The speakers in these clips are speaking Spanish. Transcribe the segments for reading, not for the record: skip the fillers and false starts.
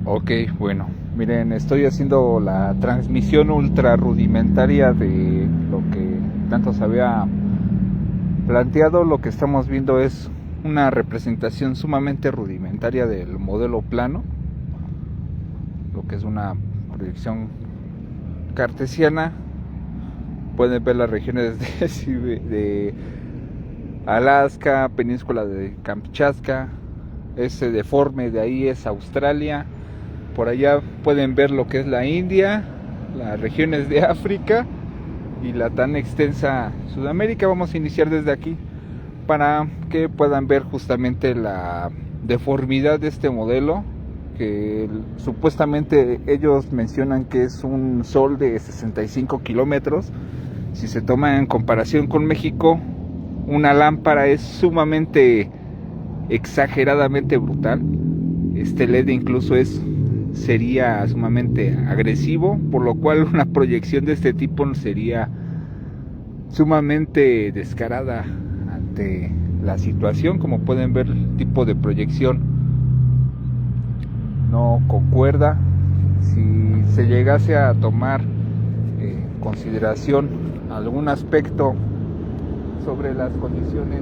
Ok, bueno, miren, estoy haciendo la transmisión ultra rudimentaria de lo que tanto se había planteado. Lo que estamos viendo es una representación sumamente rudimentaria del modelo plano, lo que es una proyección cartesiana. Pueden ver las regiones de Alaska, península de Kamchatka. Ese deforme de ahí es Australia. Por allá pueden ver lo que es la India, las regiones de África y la tan extensa Sudamérica. Vamos a iniciar desde aquí para que puedan ver justamente la deformidad de este modelo, que supuestamente ellos mencionan que es un sol de 65 kilómetros. Si se toma en comparación con México, una lámpara es sumamente exageradamente brutal. Este LED incluso sería sumamente agresivo, por lo cual una proyección de este tipo sería sumamente descarada ante la situación. Como pueden ver, el tipo de proyección no concuerda. Si se llegase a tomar en consideración algún aspecto sobre las condiciones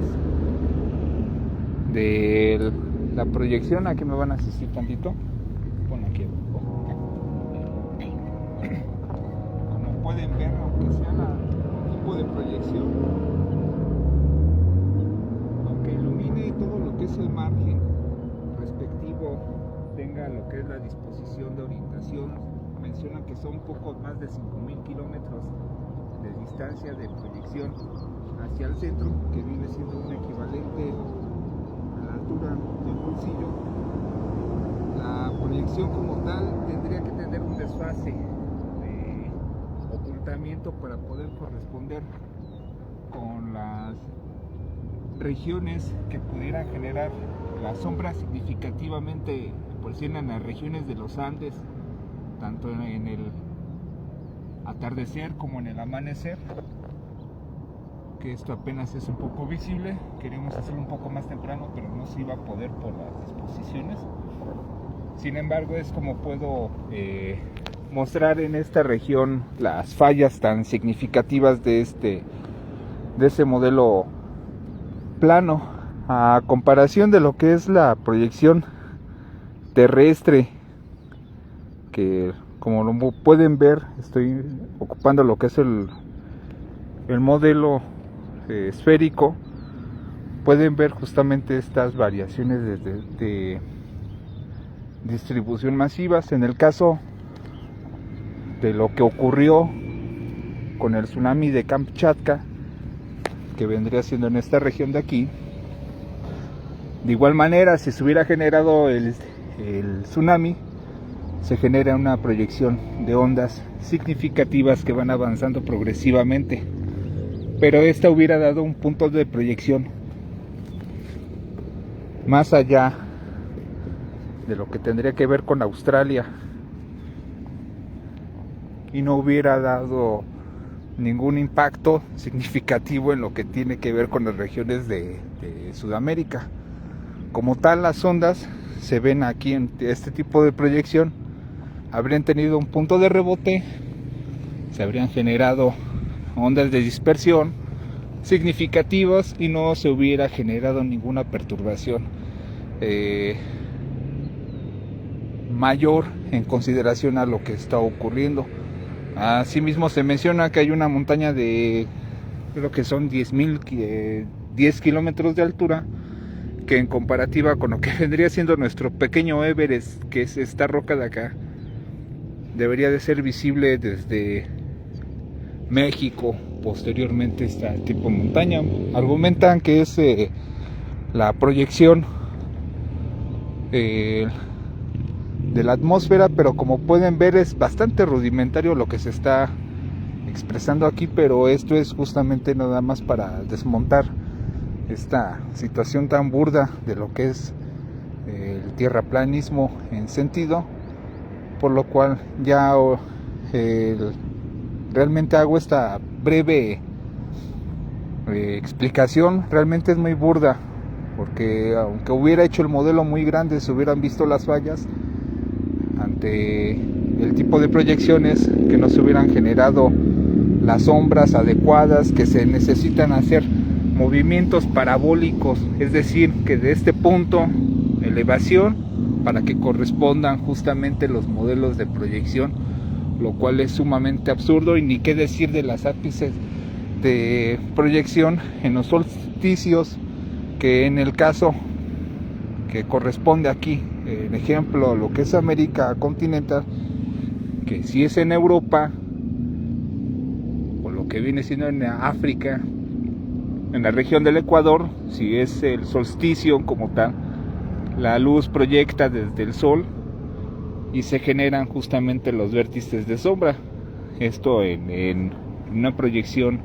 de la proyección, aquí me van a asistir tantito. Bueno, aquí abajo. Como pueden ver, aunque sea el tipo de proyección, aunque ilumine todo lo que es el margen respectivo, tenga lo que es la disposición de orientación, menciona que son poco más de 5.000 kilómetros de distancia de proyección hacia el centro, que viene siendo un equivalente a la altura del bolsillo. La proyección como tal tendría que tener un desfase de ocultamiento para poder corresponder con las regiones que pudieran generar la sombra significativamente proporcionan las regiones de los Andes, tanto en el atardecer como en el amanecer, que esto apenas es un poco visible. Queremos hacerlo un poco más temprano, pero no se iba a poder por las disposiciones. Sin embargo, es como puedo mostrar en esta región las fallas tan significativas de ese modelo plano, a comparación de lo que es la proyección terrestre, que como lo pueden ver, estoy ocupando lo que es el modelo esférico. Pueden ver justamente estas variaciones de distribución masivas. En el caso de lo que ocurrió con el tsunami de Kamchatka, que vendría siendo en esta región de aquí, de igual manera, si se hubiera generado el tsunami, se genera una proyección de ondas significativas que van avanzando progresivamente, pero esta hubiera dado un punto de proyección más allá de lo que tendría que ver con Australia, y no hubiera dado ningún impacto significativo en lo que tiene que ver con las regiones de Sudamérica. Como tal, las ondas se ven aquí en este tipo de proyección, habrían tenido un punto de rebote, se habrían generado ondas de dispersión significativas y no se hubiera generado ninguna perturbación mayor en consideración a lo que está ocurriendo. Asimismo, se menciona que hay una montaña de, creo que son 10 kilómetros de altura, que en comparativa con lo que vendría siendo nuestro pequeño Everest, que es esta roca de acá, debería de ser visible desde México. Posteriormente esta tipo de montaña argumentan que es la proyección de la atmósfera, pero como pueden ver es bastante rudimentario lo que se está expresando aquí, pero esto es justamente nada más para desmontar esta situación tan burda de lo que es el tierraplanismo en sentido, por lo cual ya realmente hago esta breve explicación. Realmente es muy burda, porque aunque hubiera hecho el modelo muy grande, se hubieran visto las fallas, ante el tipo de proyecciones que no se hubieran generado las sombras adecuadas, que se necesitan hacer movimientos parabólicos, es decir, que de este punto elevación para que correspondan justamente los modelos de proyección, lo cual es sumamente absurdo. Y ni qué decir de las ápices de proyección en los solsticios, que en el caso que corresponde aquí, en ejemplo, lo que es América continental, que si es en Europa, o lo que viene siendo en África, en la región del Ecuador, si es el solsticio como tal, la luz proyecta desde el sol y se generan justamente los vértices de sombra. Esto en una proyección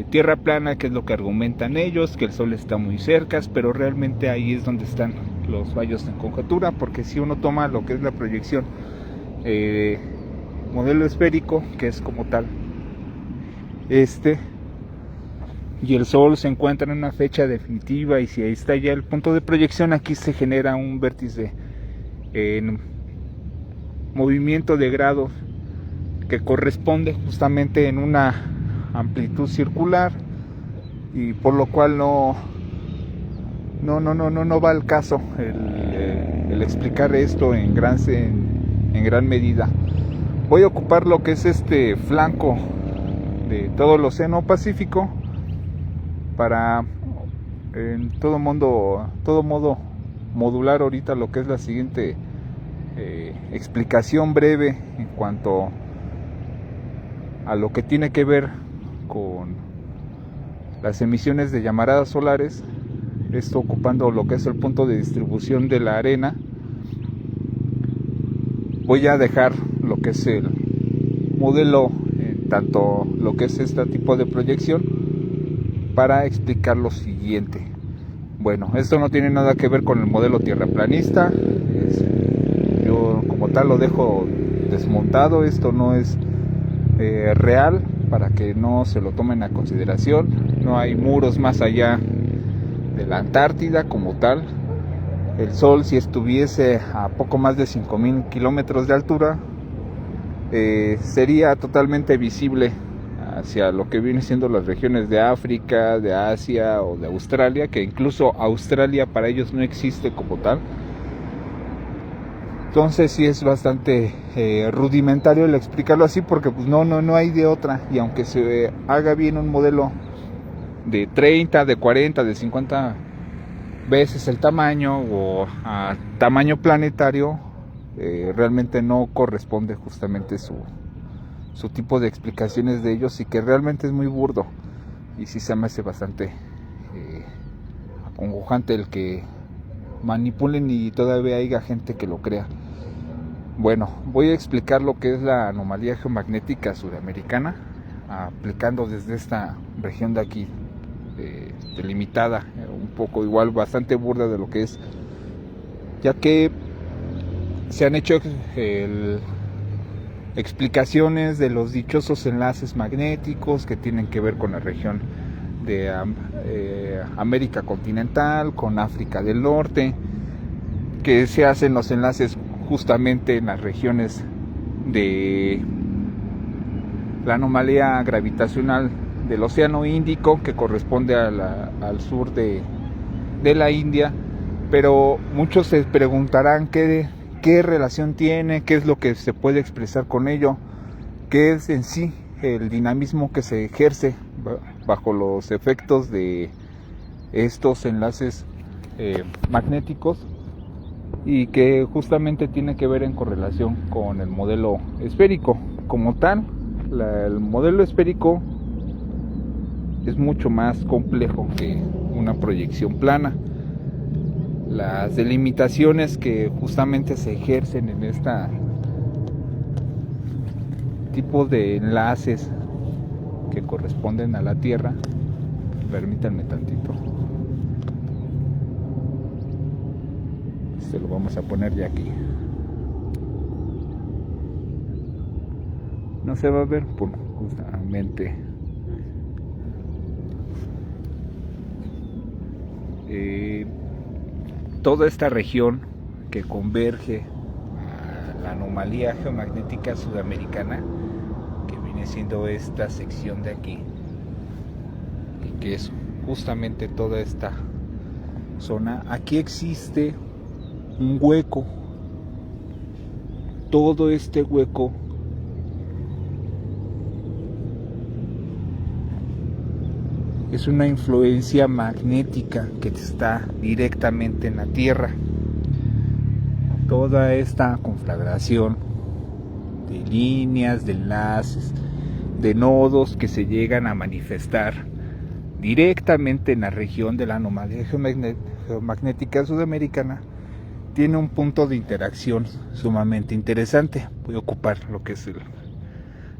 tierra plana, que es lo que argumentan ellos, que el sol está muy cerca, pero realmente ahí es donde están los fallos en conjetura, porque si uno toma lo que es la proyección modelo esférico, que es como tal y el sol se encuentra en una fecha definitiva, y si ahí está ya el punto de proyección, aquí se genera un vértice en movimiento de grados que corresponde justamente en una amplitud circular, y por lo cual no va al caso el explicar esto en gran medida. Voy a ocupar lo que es este flanco de todo el Océano Pacífico para en todo modo modular ahorita lo que es la siguiente explicación breve en cuanto a lo que tiene que ver con las emisiones de llamaradas solares, esto ocupando lo que es el punto de distribución de la arena. Voy a dejar lo que es el modelo, tanto lo que es este tipo de proyección, para explicar lo siguiente. Bueno, esto no tiene nada que ver con el modelo tierraplanista. Yo como tal lo dejo desmontado. Esto no es real, para que no se lo tomen a consideración. No hay muros más allá de la Antártida como tal. El Sol, si estuviese a poco más de 5000 kilómetros de altura, sería totalmente visible hacia lo que viene siendo las regiones de África, de Asia o de Australia, que incluso Australia para ellos no existe como tal. Entonces sí es bastante rudimentario el explicarlo así, porque pues no hay de otra. Y aunque se haga bien un modelo de 30, de 40, de 50 veces el tamaño o a tamaño planetario, realmente no corresponde justamente su tipo de explicaciones de ellos, y que realmente es muy burdo, y sí se me hace bastante acongojante el que manipulen y todavía haya gente que lo crea. Bueno, voy a explicar lo que es la anomalía geomagnética sudamericana, aplicando desde esta región de aquí, delimitada, un poco igual bastante burda de lo que es, ya que se han hecho explicaciones de los dichosos enlaces magnéticos que tienen que ver con la región de América continental, con África del Norte, que se hacen los enlaces justamente en las regiones de la anomalía gravitacional del Océano Índico, que corresponde al sur de la India. Pero muchos se preguntarán qué relación tiene, qué es lo que se puede expresar con ello, qué es en sí el dinamismo que se ejerce bajo los efectos de estos enlaces magnéticos, y que justamente tiene que ver en correlación con el modelo esférico. Como tal, el modelo esférico es mucho más complejo que una proyección plana. Las delimitaciones que justamente se ejercen en este tipo de enlaces que corresponden a la Tierra, permítanme tantito, se lo vamos a poner ya aquí, no se va a ver por justamente toda esta región que converge la anomalía geomagnética sudamericana, que viene siendo esta sección de aquí, y que es justamente toda esta zona. Aquí existe un hueco. Todo este hueco es una influencia magnética que está directamente en la Tierra. Toda esta conflagración de líneas, de enlaces, de nodos que se llegan a manifestar directamente en la región de la anomalía geomagnética sudamericana tiene un punto de interacción sumamente interesante. Voy a ocupar lo que es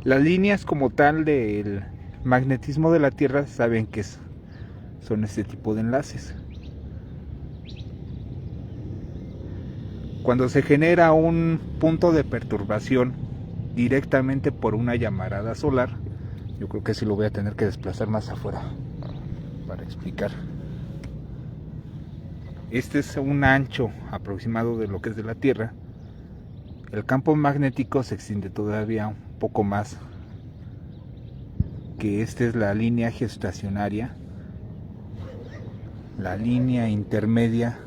las líneas como tal del magnetismo de la Tierra. Saben que son este tipo de enlaces. Cuando se genera un punto de perturbación directamente por una llamarada solar, yo creo que sí lo voy a tener que desplazar más afuera para explicar. Este es un ancho aproximado de lo que es de la Tierra. El campo magnético se extiende todavía un poco más, que esta es la línea geoestacionaria, la línea intermedia,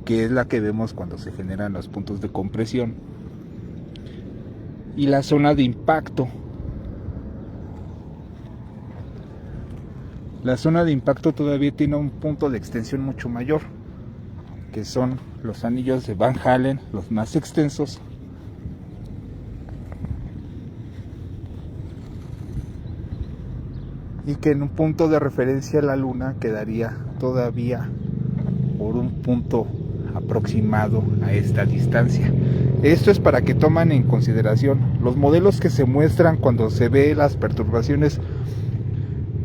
que es la que vemos cuando se generan los puntos de compresión, y la zona de impacto. La zona de impacto todavía tiene un punto de extensión mucho mayor, que son los anillos de Van Allen, los más extensos, y que en un punto de referencia a la Luna quedaría todavía por un punto aproximado a esta distancia. Esto es para que tomen en consideración los modelos que se muestran cuando se ve las perturbaciones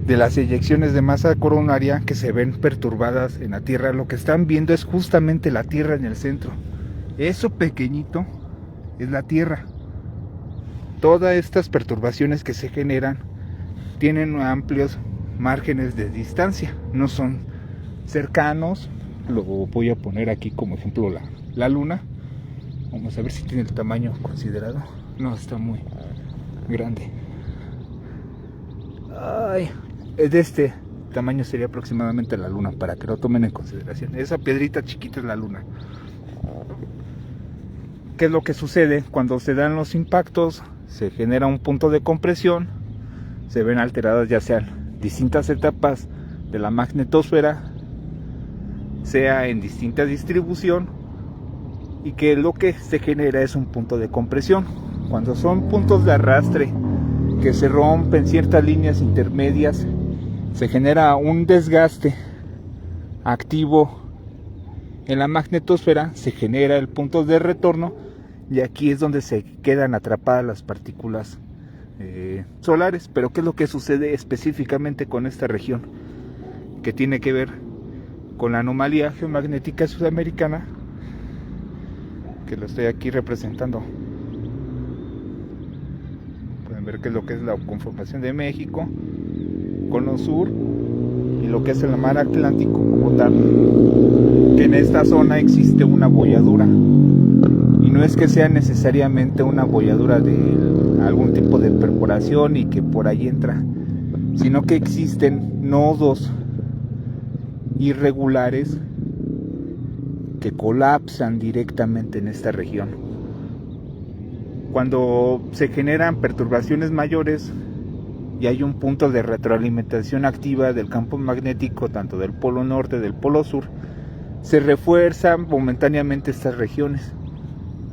de las eyecciones de masa coronaria que se ven perturbadas en la Tierra. Lo que están viendo es justamente la Tierra en el centro. Eso pequeñito es la Tierra. Todas estas perturbaciones que se generan tienen amplios márgenes de distancia, no son cercanos. Lo voy a poner aquí como ejemplo la Luna. Vamos a ver si tiene el tamaño considerado. No, está muy grande. De este tamaño sería aproximadamente la Luna, para que lo tomen en consideración. Esa piedrita chiquita es la Luna. ¿Qué es lo que sucede? Cuando se dan los impactos, se genera un punto de compresión, se ven alteradas ya sean distintas etapas de la magnetosfera, sea en distinta distribución, y que lo que se genera es un punto de compresión. Cuando son puntos de arrastre que se rompen ciertas líneas intermedias, se genera un desgaste activo en la magnetosfera, se genera el punto de retorno, y aquí es donde se quedan atrapadas las partículas solares. Pero ¿qué es lo que sucede específicamente con esta región? Que tiene que ver con la anomalía geomagnética sudamericana, que lo estoy aquí representando. Pueden ver qué es lo que es la conformación de México, Cono Sur, y lo que es el mar Atlántico como tal, que en esta zona existe una bolladura, y no es que sea necesariamente una bolladura de algún tipo de perforación y que por ahí entra, sino que existen nodos irregulares que colapsan directamente en esta región. Cuando se generan perturbaciones mayores y hay un punto de retroalimentación activa del campo magnético, tanto del polo norte del polo sur, se refuerzan momentáneamente estas regiones,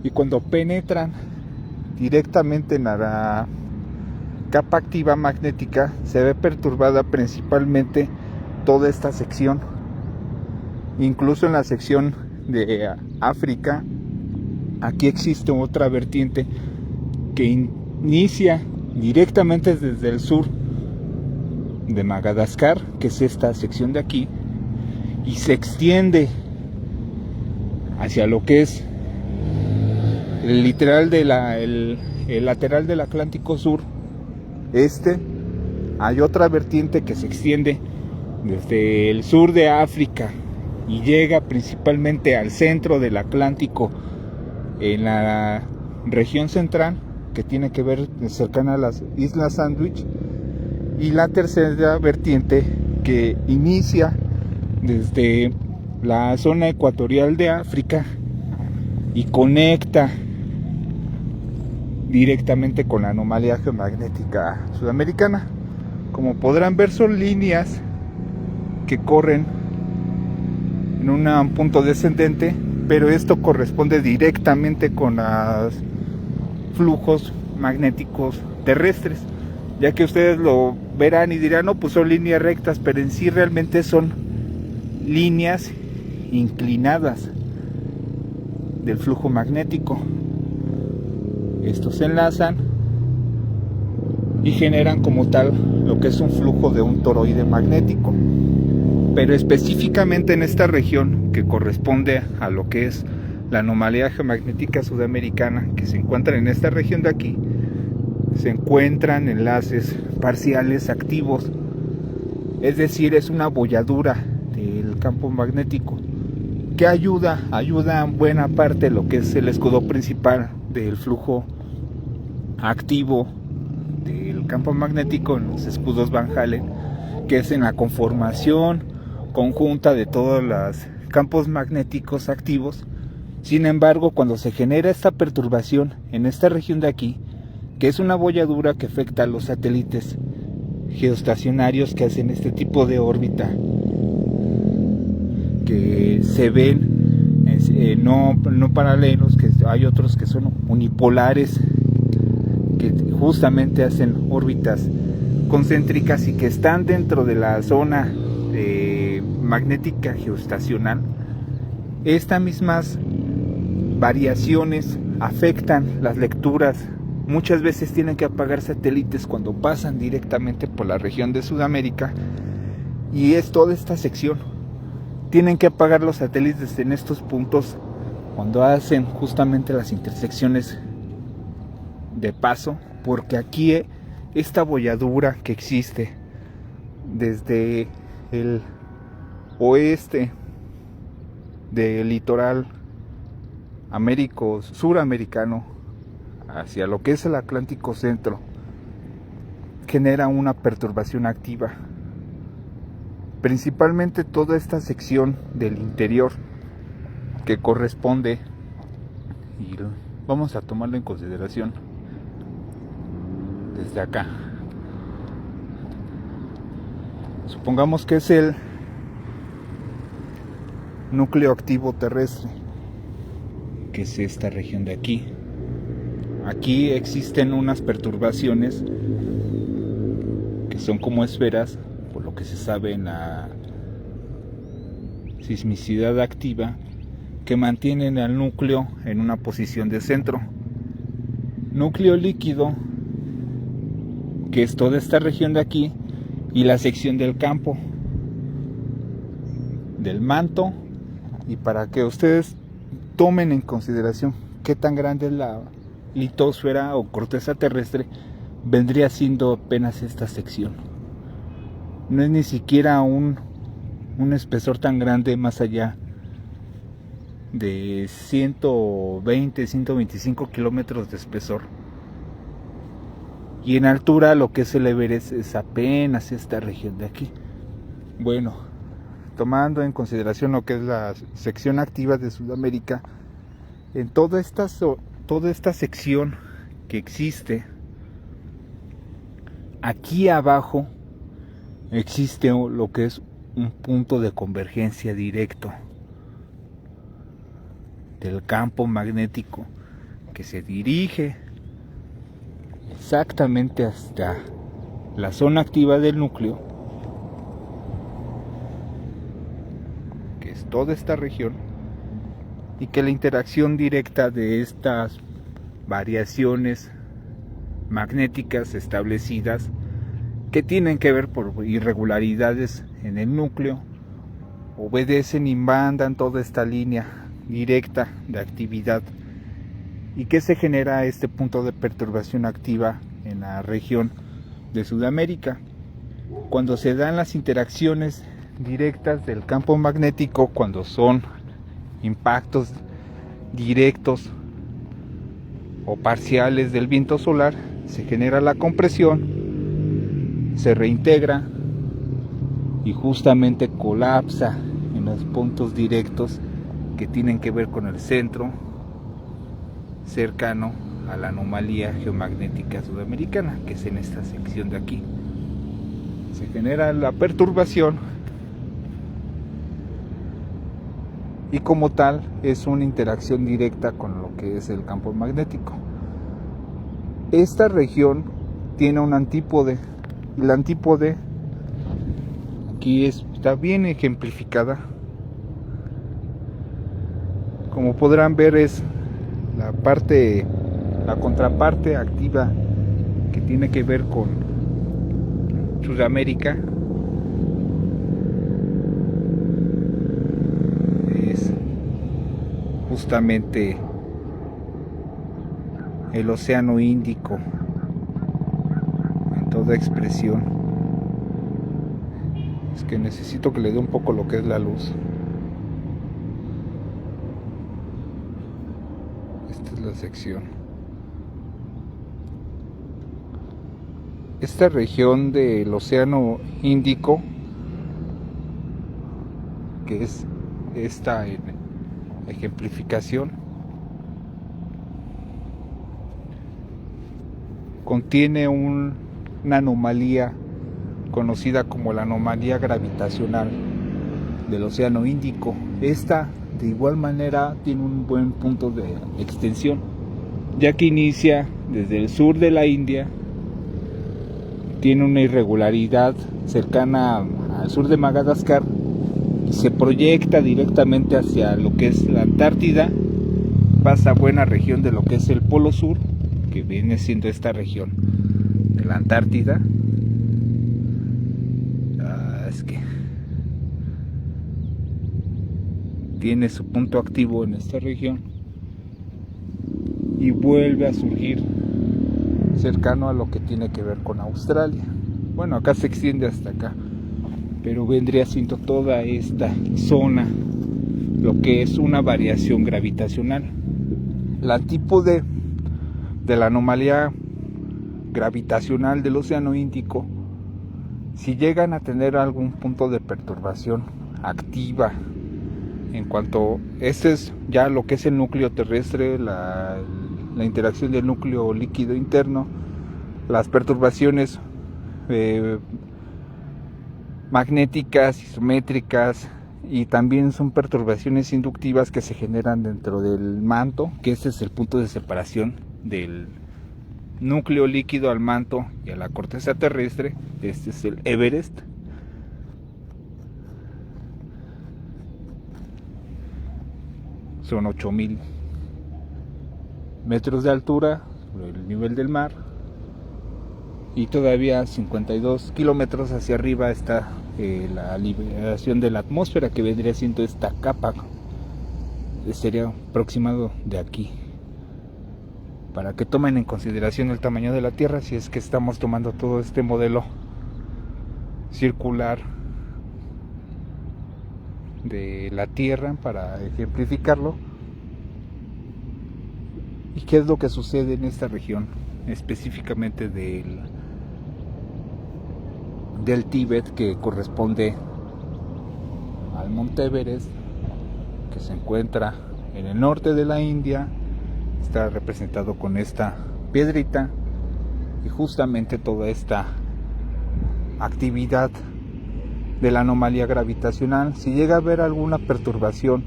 y cuando penetran directamente en la capa activa magnética, se ve perturbada principalmente toda esta sección. Incluso en la sección de África, aquí existe otra vertiente que inicia directamente desde el sur de Madagascar, que es esta sección de aquí, y se extiende hacia lo que es el lateral del Atlántico Sur. Hay otra vertiente que se extiende desde el sur de África y llega principalmente al centro del Atlántico, en la región central, que tiene que ver cercana a las Islas Sandwich, y la tercera vertiente que inicia desde la zona ecuatorial de África y conecta directamente con la anomalía geomagnética sudamericana. Como podrán ver, son líneas que corren en un punto descendente, pero esto corresponde directamente con los flujos magnéticos terrestres, ya que ustedes lo verán y dirán, no, pues son líneas rectas, pero en sí realmente son líneas inclinadas del flujo magnético. Estos se enlazan y generan como tal lo que es un flujo de un toroide magnético, pero específicamente en esta región que corresponde a lo que es la anomalía geomagnética sudamericana, que se encuentra en esta región de aquí, se encuentran enlaces parciales activos, es decir, es una bolladura del campo magnético que ayuda en buena parte lo que es el escudo principal del flujo activo del campo magnético en los escudos Van Allen, que es en la conformación conjunta de todos los campos magnéticos activos. Sin embargo, cuando se genera esta perturbación en esta región de aquí, que es una bolladura que afecta a los satélites geoestacionarios que hacen este tipo de órbita, que se ven no paralelos, que hay otros que son unipolares, que justamente hacen órbitas concéntricas y que están dentro de la zona magnética geoestacional. Estas mismas variaciones afectan las lecturas. Muchas veces tienen que apagar satélites cuando pasan directamente por la región de Sudamérica, y es toda esta sección. Tienen que apagar los satélites en estos puntos cuando hacen justamente las intersecciones de paso, porque aquí esta bolladura que existe desde el oeste del litoral suramericano hacia lo que es el Atlántico Centro genera una perturbación activa, principalmente toda esta sección del interior que corresponde, y vamos a tomarlo en consideración desde acá. Supongamos que es el núcleo activo terrestre, que es esta región de aquí. Aquí existen unas perturbaciones que son como esferas, por lo que se sabe en la sismicidad activa, que mantienen al núcleo en una posición de centro. Núcleo líquido, que es toda esta región de aquí, y la sección del campo, del manto. Y para que ustedes tomen en consideración qué tan grande es la litosfera o corteza terrestre, vendría siendo apenas esta sección. No es ni siquiera un espesor tan grande, más allá de 120, 125 kilómetros de espesor. Y en altura lo que es el Everest es apenas esta región de aquí. Bueno, tomando en consideración lo que es la sección activa de Sudamérica, en toda esta sección que existe, aquí abajo existe lo que es un punto de convergencia directo del campo magnético que se dirige exactamente hasta la zona activa del núcleo, que es toda esta región, y que la interacción directa de estas variaciones magnéticas establecidas, que tienen que ver por irregularidades en el núcleo, obedecen y mandan toda esta línea directa de actividad, y que se genera este punto de perturbación activa en la región de Sudamérica. Cuando se dan las interacciones directas del campo magnético, cuando son impactos directos o parciales del viento solar, se genera la compresión, se reintegra y justamente colapsa en los puntos directos que tienen que ver con el centro cercano a la anomalía geomagnética sudamericana, que es en esta sección de aquí. Se genera la perturbación y como tal es una interacción directa con lo que es el campo magnético. Esta región tiene un antípode, y la antípode aquí está bien ejemplificada. Como podrán ver, es la contraparte activa que tiene que ver con Sudamérica. Es justamente el Océano Índico en toda expresión. Es que necesito que le dé un poco lo que es la luz. Esta es la sección. Esta región del Océano Índico, que es esta ejemplificación, contiene una anomalía conocida como la anomalía gravitacional del Océano Índico. Esta de igual manera tiene un buen punto de extensión, ya que inicia desde el sur de la India, tiene una irregularidad cercana al sur de Madagascar y se proyecta directamente hacia lo que es la Antártida, pasa buena región de lo que es el Polo Sur, que viene siendo esta región de la Antártida. Es que tiene su punto activo en esta región y vuelve a surgir cercano a lo que tiene que ver con Australia. Bueno, acá se extiende hasta acá, pero vendría siendo toda esta zona lo que es una variación gravitacional. La antípode de la anomalía gravitacional del Océano Índico, si llegan a tener algún punto de perturbación activa, en cuanto este es ya lo que es el núcleo terrestre, la interacción del núcleo líquido interno, las perturbaciones magnéticas, isométricas, y también son perturbaciones inductivas que se generan dentro del manto, que este es el punto de separación del núcleo líquido al manto y a la corteza terrestre. Este es el Everest. Son 8000 metros de altura sobre el nivel del mar, y todavía 52 kilómetros hacia arriba está la liberación de la atmósfera, que vendría siendo esta capa, sería aproximado de aquí, para que tomen en consideración el tamaño de la Tierra, si es que estamos tomando todo este modelo circular de la Tierra para ejemplificarlo. ¿Y qué es lo que sucede en esta región, específicamente del Tíbet, que corresponde al monte Everest, que se encuentra en el norte de la India? Está representado con esta piedrita, y justamente toda esta actividad de la anomalía gravitacional, si llega a haber alguna perturbación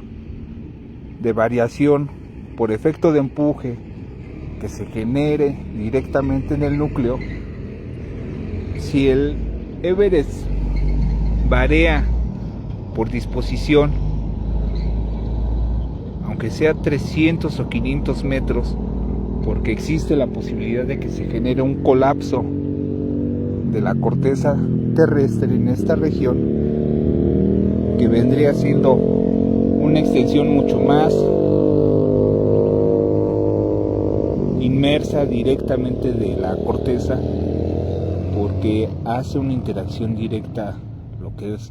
de variación por efecto de empuje que se genere directamente en el núcleo, si el Everest varía por disposición, aunque sea 300 o 500 metros, porque existe la posibilidad de que se genere un colapso de la corteza terrestre en esta región, que vendría siendo una extensión mucho más inmersa directamente de la corteza, porque hace una interacción directa lo que es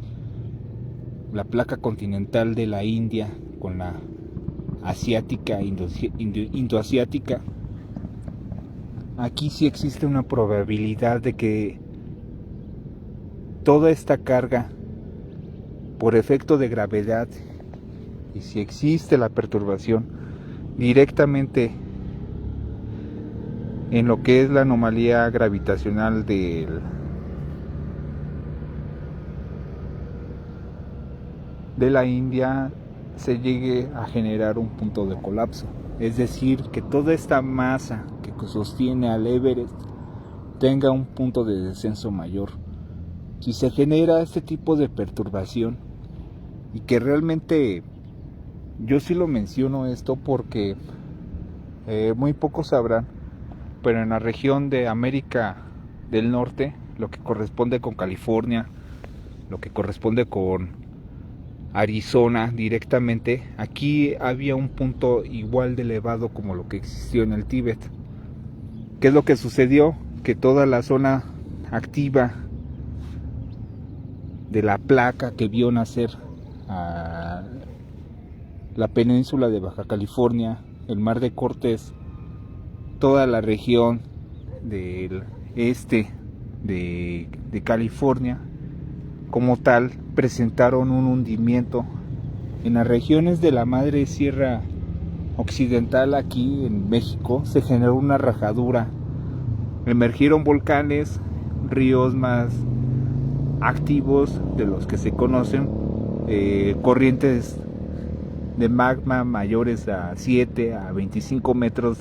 la placa continental de la India con la asiática, indoasiática, aquí sí existe una probabilidad de que toda esta carga, por efecto de gravedad, y si existe la perturbación directamente en lo que es la anomalía gravitacional de la India, se llegue a generar un punto de colapso. Es decir, que toda esta masa que sostiene al Everest tenga un punto de descenso mayor. Si se genera este tipo de perturbación, y que realmente yo sí lo menciono esto porque muy pocos sabrán, pero en la región de América del Norte, lo que corresponde con California, lo que corresponde con Arizona directamente, aquí había un punto igual de elevado como lo que existió en el Tíbet. ¿Qué es lo que sucedió? Que toda la zona activa de la placa que vio nacer a la península de Baja California, el Mar de Cortés, toda la región del este de California, como tal, presentaron un hundimiento. En las regiones de la Madre Sierra Occidental, aquí en México, se generó una rajadura. Emergieron volcanes, ríos más activos de los que se conocen, corrientes de magma mayores a 7 a 25 metros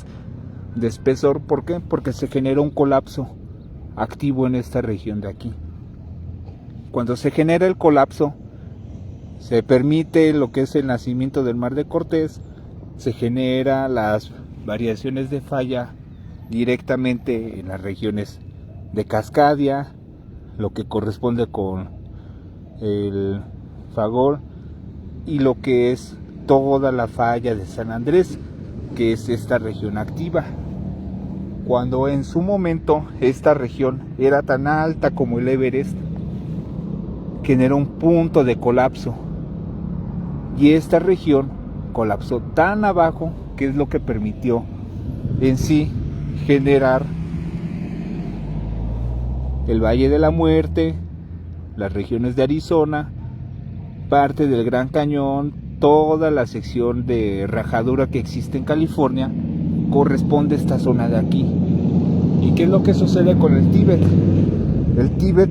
de espesor. ¿Por qué? Porque se generó un colapso activo en esta región de aquí. Cuando se genera el colapso, se permite lo que es el nacimiento del Mar de Cortés, se genera las variaciones de falla directamente en las regiones de Cascadia, lo que corresponde con el Fagor, y lo que es toda la falla de San Andrés, que es esta región activa. Cuando en su momento esta región era tan alta como el Everest, generó un punto de colapso, y esta región colapsó tan abajo que es lo que permitió en sí generar el Valle de la Muerte, las regiones de Arizona, parte del Gran Cañón, toda la sección de rajadura que existe en California corresponde a esta zona de aquí. ¿Y qué es lo que sucede con el Tíbet? El Tíbet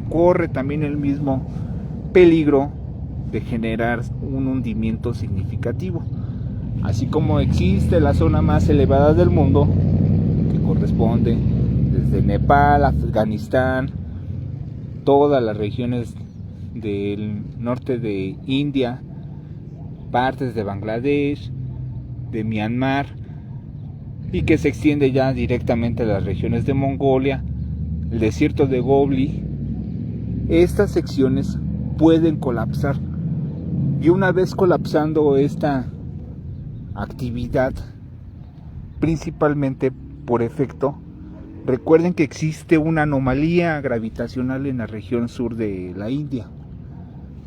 corre también el mismo peligro de generar un hundimiento significativo. Así como existe la zona más elevada del mundo, que corresponde desde Nepal, Afganistán, todas las regiones del norte de India, partes de Bangladesh, de Myanmar, y que se extiende ya directamente a las regiones de Mongolia, el desierto de Gobi. Estas secciones pueden colapsar, y una vez colapsando esta actividad, principalmente por efecto, recuerden que existe una anomalía gravitacional en la región sur de la India.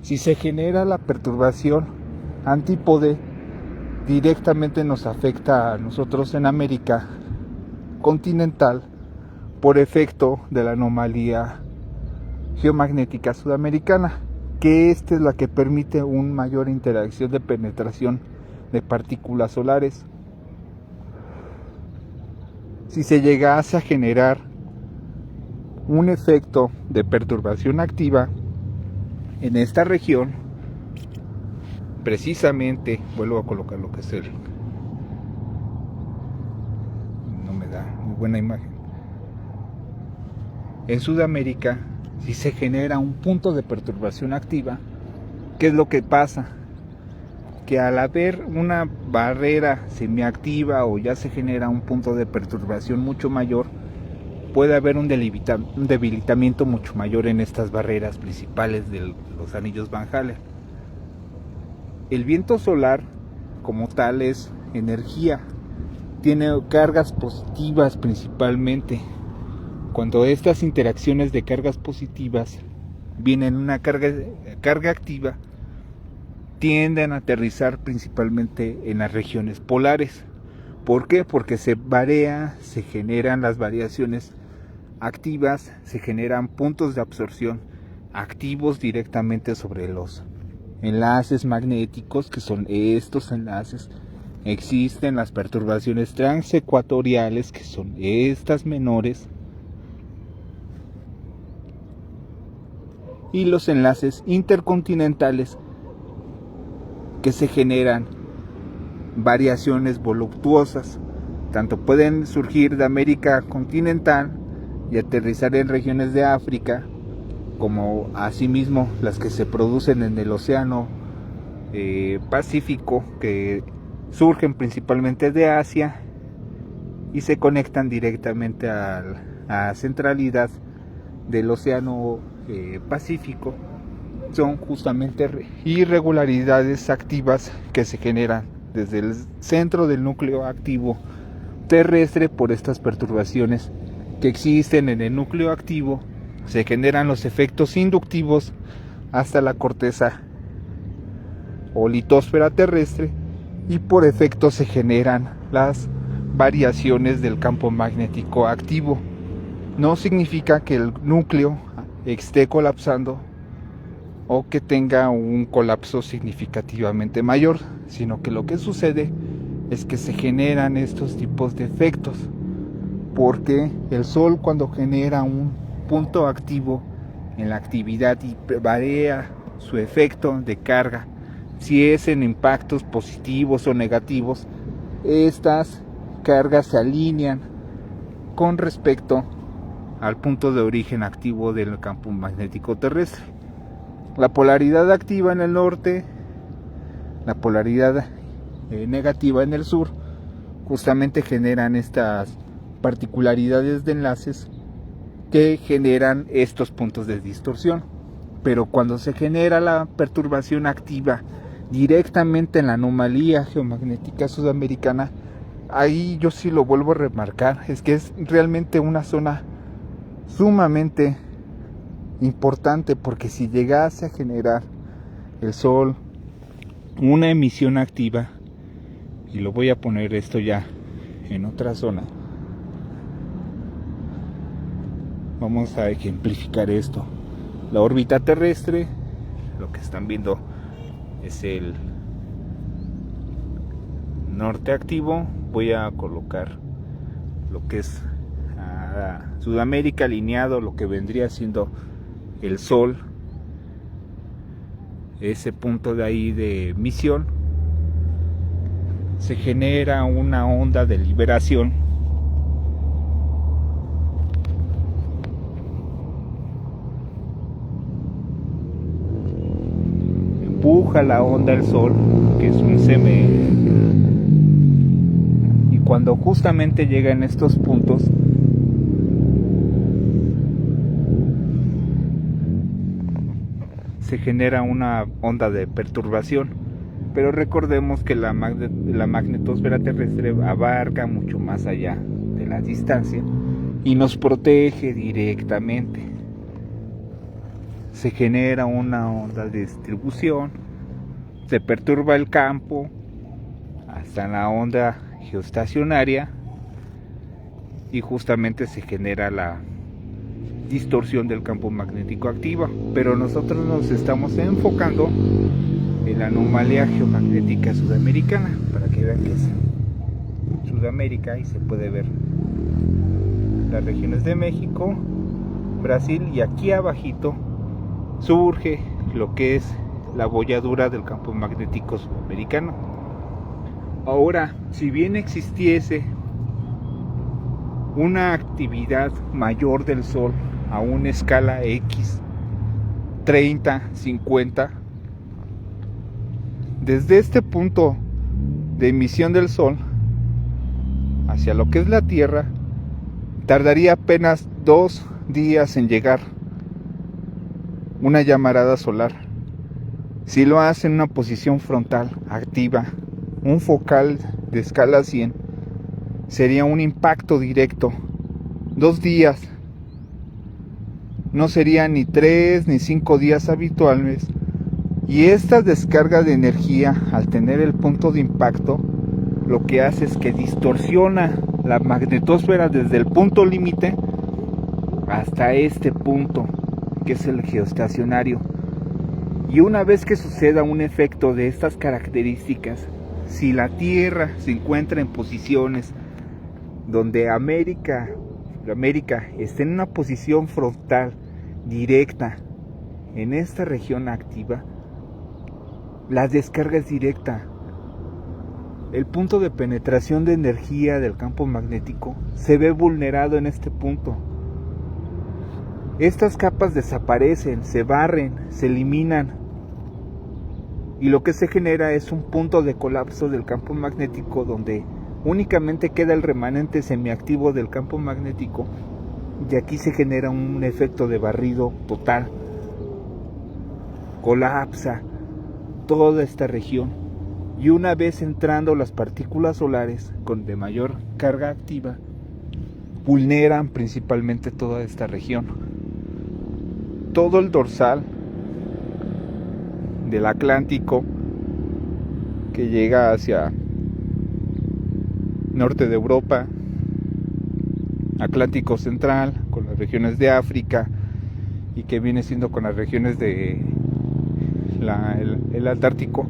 Si se genera la perturbación antípode, directamente nos afecta a nosotros en América continental por efecto de la anomalía geomagnética sudamericana, que esta es la que permite una mayor interacción de penetración de partículas solares. Si se llegase a generar un efecto de perturbación activa en esta región, precisamente, vuelvo a colocar lo que es no me da muy buena imagen. En Sudamérica, si se genera un punto de perturbación activa, ¿qué es lo que pasa? Que al haber una barrera semiactiva o ya se genera un punto de perturbación mucho mayor, puede haber un debilitamiento mucho mayor en estas barreras principales de los anillos Van Allen. El viento solar como tal es energía, tiene cargas positivas principalmente. Cuando estas interacciones de cargas positivas vienen una carga carga activa tienden a aterrizar principalmente en las regiones polares. ¿Por qué? Porque se generan las variaciones activas, se generan puntos de absorción activos directamente sobre los enlaces magnéticos, que son estos enlaces. Existen las perturbaciones transecuatoriales, que son estas menores, y los enlaces intercontinentales, que se generan variaciones voluptuosas. Tanto pueden surgir de América continental y aterrizar en regiones de África, como asimismo las que se producen en el océano Pacífico, que surgen principalmente de Asia y se conectan directamente a la centralidad del océano Pacífico. Son justamente irregularidades activas que se generan desde el centro del núcleo activo terrestre por estas perturbaciones que existen en el núcleo activo. Se generan los efectos inductivos hasta la corteza o litosfera terrestre, y por efecto se generan las variaciones del campo magnético activo. No significa que el núcleo esté colapsando o que tenga un colapso significativamente mayor, sino que lo que sucede es que se generan estos tipos de efectos, porque el Sol, cuando genera un punto activo en la actividad y varía su efecto de carga, si es en impactos positivos o negativos, estas cargas se alinean con respecto al punto de origen activo del campo magnético terrestre. La polaridad activa en el norte, la polaridad negativa en el sur, justamente generan estas particularidades de enlaces que generan estos puntos de distorsión. Pero cuando se genera la perturbación activa directamente en la anomalía geomagnética sudamericana, ahí yo sí lo vuelvo a remarcar, es que es realmente una zona sumamente importante, porque si llegase a generar el Sol una emisión activa, y lo voy a poner esto ya en otra zona, vamos a ejemplificar esto. La órbita terrestre, lo que están viendo es el norte activo. Voy a colocar lo que es Sudamérica alineado, lo que vendría siendo el Sol, ese punto de ahí de emisión. Se genera una onda de liberación empuja la onda al Sol, que es un CME, y cuando justamente llega en estos puntos, se genera una onda de perturbación. Pero recordemos que la magnetosfera terrestre abarca mucho más allá de la distancia y nos protege directamente. Se genera una onda de distribución, se perturba el campo hasta la onda geoestacionaria y justamente se genera la distorsión del campo magnético activo. Pero nosotros nos estamos enfocando en la anomalía geomagnética sudamericana, para que vean que es Sudamérica y se puede ver las regiones de México, Brasil, y aquí abajito surge lo que es la bolladura del campo magnético sudamericano. Ahora, si bien existiese una actividad mayor del Sol a una escala X, 30, 50, desde este punto de emisión del Sol hacia lo que es la Tierra, tardaría apenas 2 días en llegar una llamarada solar. Si lo hace en una posición frontal activa, un focal de escala 100, sería un impacto directo. 2 días. No serían ni 3 ni 5 días habituales Y esta descarga de energía, al tener el punto de impacto, lo que hace es que distorsiona la magnetosfera desde el punto límite hasta este punto, que es el geoestacionario. Y una vez que suceda un efecto de estas características, si la Tierra se encuentra en posiciones donde América está en una posición frontal directa en esta región activa, la descarga es directa. El punto de penetración de energía del campo magnético se ve vulnerado en este punto. Estas capas desaparecen, se barren, se eliminan, y lo que se genera es un punto de colapso del campo magnético donde únicamente queda el remanente semiactivo del campo magnético, y aquí se genera un efecto de barrido total. Colapsa toda esta región, y una vez entrando las partículas solares de mayor carga activa, vulneran principalmente toda esta región. Todo el dorsal del Atlántico, que llega hacia norte de Europa, Atlántico central, con las regiones de África, y que viene siendo con las regiones de el Antártico,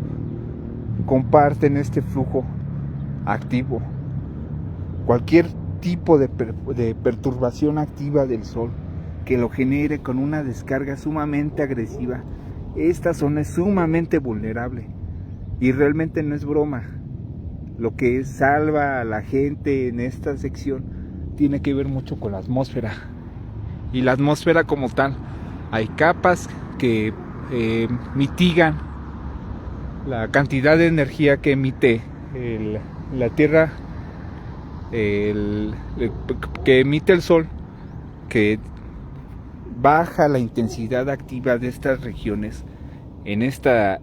comparten este flujo activo. Cualquier tipo de perturbación activa del Sol que lo genere con una descarga sumamente agresiva, esta zona es sumamente vulnerable, y realmente no es broma. Lo que salva a la gente en esta sección tiene que ver mucho con la atmósfera, y la atmósfera como tal, hay capas que mitigan la cantidad de energía que emite la Tierra, que emite el Sol, que baja la intensidad activa de estas regiones en esta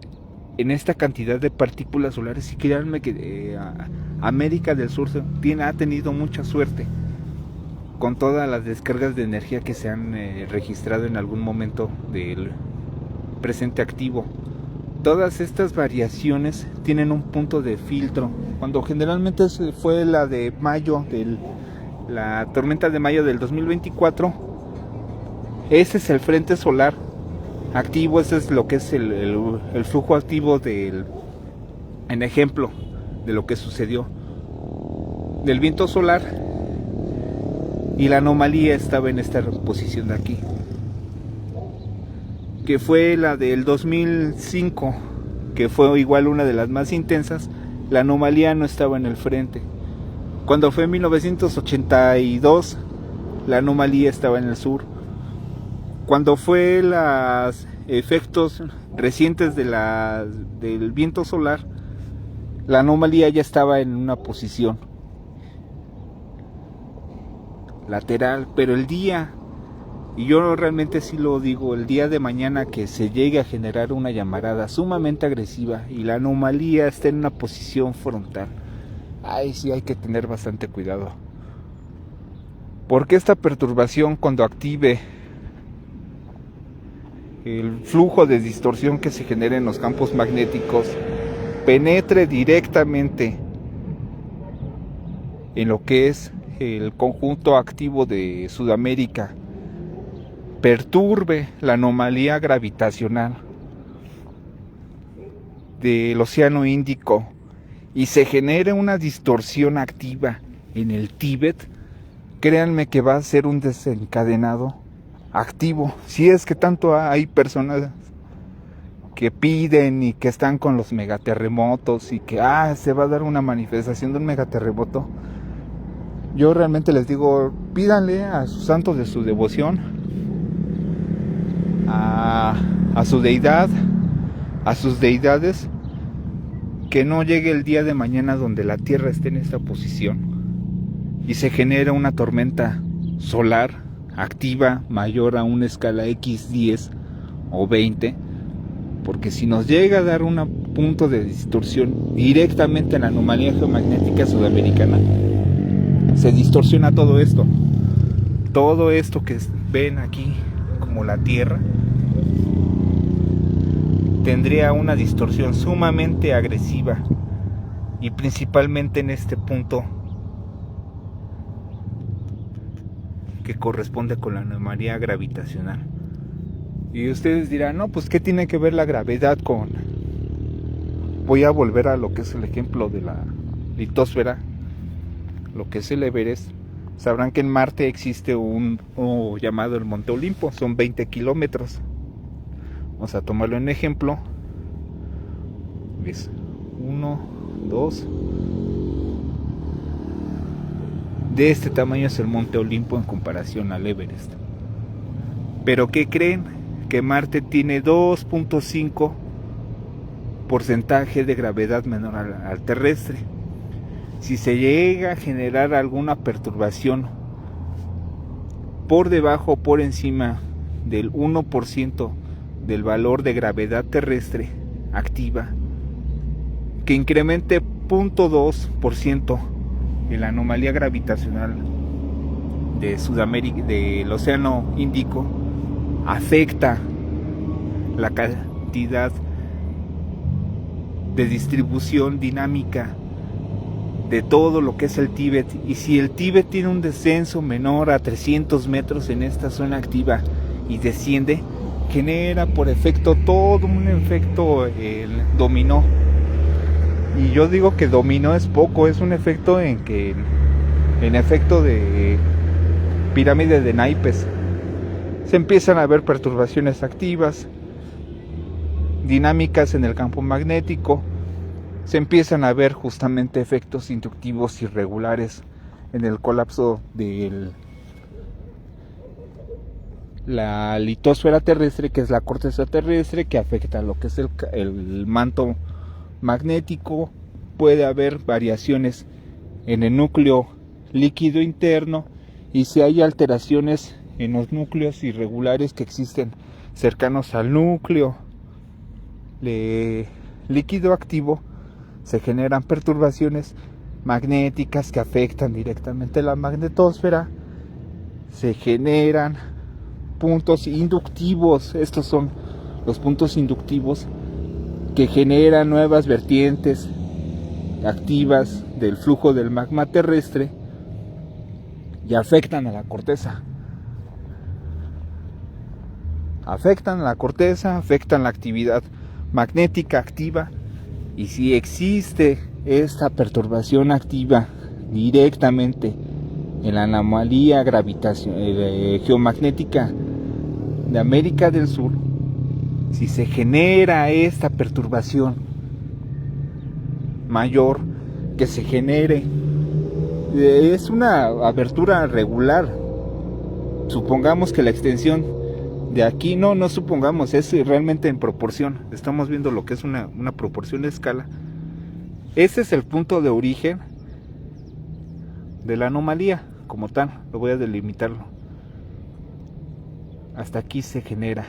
cantidad de partículas solares. Y créanme que América del Sur ha tenido mucha suerte con todas las descargas de energía que se han registrado en algún momento del presente activo. Todas estas variaciones tienen un punto de filtro. Cuando generalmente fue la de mayo, la tormenta de mayo del 2024, ese es el frente solar activo, ese es lo que es el flujo activo en ejemplo de lo que sucedió, del viento solar, y la anomalía estaba en esta posición de aquí, que fue la del 2005, que fue igual una de las más intensas. La anomalía no estaba en el frente. Cuando fue en 1982, la anomalía estaba en el sur. Cuando fue los efectos recientes del viento solar, la anomalía ya estaba en una posición lateral. Pero el día, y yo realmente sí lo digo, el día de mañana que se llegue a generar una llamarada sumamente agresiva y la anomalía está en una posición frontal, ahí sí hay que tener bastante cuidado, porque esta perturbación, cuando active el flujo de distorsión que se genera en los campos magnéticos, penetre directamente en lo que es el conjunto activo de Sudamérica, perturbe la anomalía gravitacional del Océano Índico y se genere una distorsión activa en el Tíbet, créanme que va a ser un desencadenado activo. Si es que tanto hay personas que piden y que están con los megaterremotos y que se va a dar una manifestación de un megaterremoto, yo realmente les digo, pídanle a sus santos de su devoción, a su deidad, a sus deidades, que no llegue el día de mañana donde la Tierra esté en esta posición y se genera una tormenta solar activa mayor a una escala X10 o 20, porque si nos llega a dar un punto de distorsión directamente en la anomalía geomagnética sudamericana, se distorsiona todo esto que ven aquí como la Tierra, tendría una distorsión sumamente agresiva, y principalmente en este punto que corresponde con la anomalía gravitacional. Y ustedes dirán, no, pues ¿qué tiene que ver la gravedad con...? Voy a volver a lo que es el ejemplo de la litosfera, lo que es el Everest. Sabrán que en Marte existe uno llamado el Monte Olimpo, son 20 kilómetros. Vamos a tomarlo en ejemplo. ¿Ves? 1, 2. De este tamaño es el Monte Olimpo en comparación al Everest. Pero ¿qué creen? Que Marte tiene 2.5 porcentaje de gravedad menor al terrestre. Si se llega a generar alguna perturbación por debajo o por encima del 1% del valor de gravedad terrestre activa, que incremente 0.2% en la anomalía gravitacional de Sudamérica, del Océano Índico, afecta la cantidad de distribución dinámica de todo lo que es el Tíbet. Y si el Tíbet tiene un descenso menor a 300 metros en esta zona activa y desciende, genera por efecto todo un efecto dominó. Y yo digo que dominó es poco, es un efecto en efecto de pirámide de naipes. Se empiezan a ver perturbaciones activas, dinámicas en el campo magnético, se empiezan a ver justamente efectos inductivos irregulares en el colapso de la litosfera terrestre, que es la corteza terrestre, que afecta a lo que es el manto magnético. Puede haber variaciones en el núcleo líquido interno, y si hay alteraciones en los núcleos irregulares que existen cercanos al núcleo líquido activo, se generan perturbaciones magnéticas que afectan directamente la magnetosfera. Se generan puntos inductivos. Estos son los puntos inductivos que generan nuevas vertientes activas del flujo del magma terrestre y afectan a la corteza. Afectan a la corteza, afectan la actividad magnética activa. Y si existe esta perturbación activa directamente en la anomalía geomagnética de América del Sur, si se genera esta perturbación mayor, que se genere, es una abertura regular. Supongamos que la extensión de aquí, no supongamos, es realmente en proporción. Estamos viendo lo que es una proporción de escala. Ese es el punto de origen de la anomalía como tal. Lo voy a delimitarlo. Hasta aquí se genera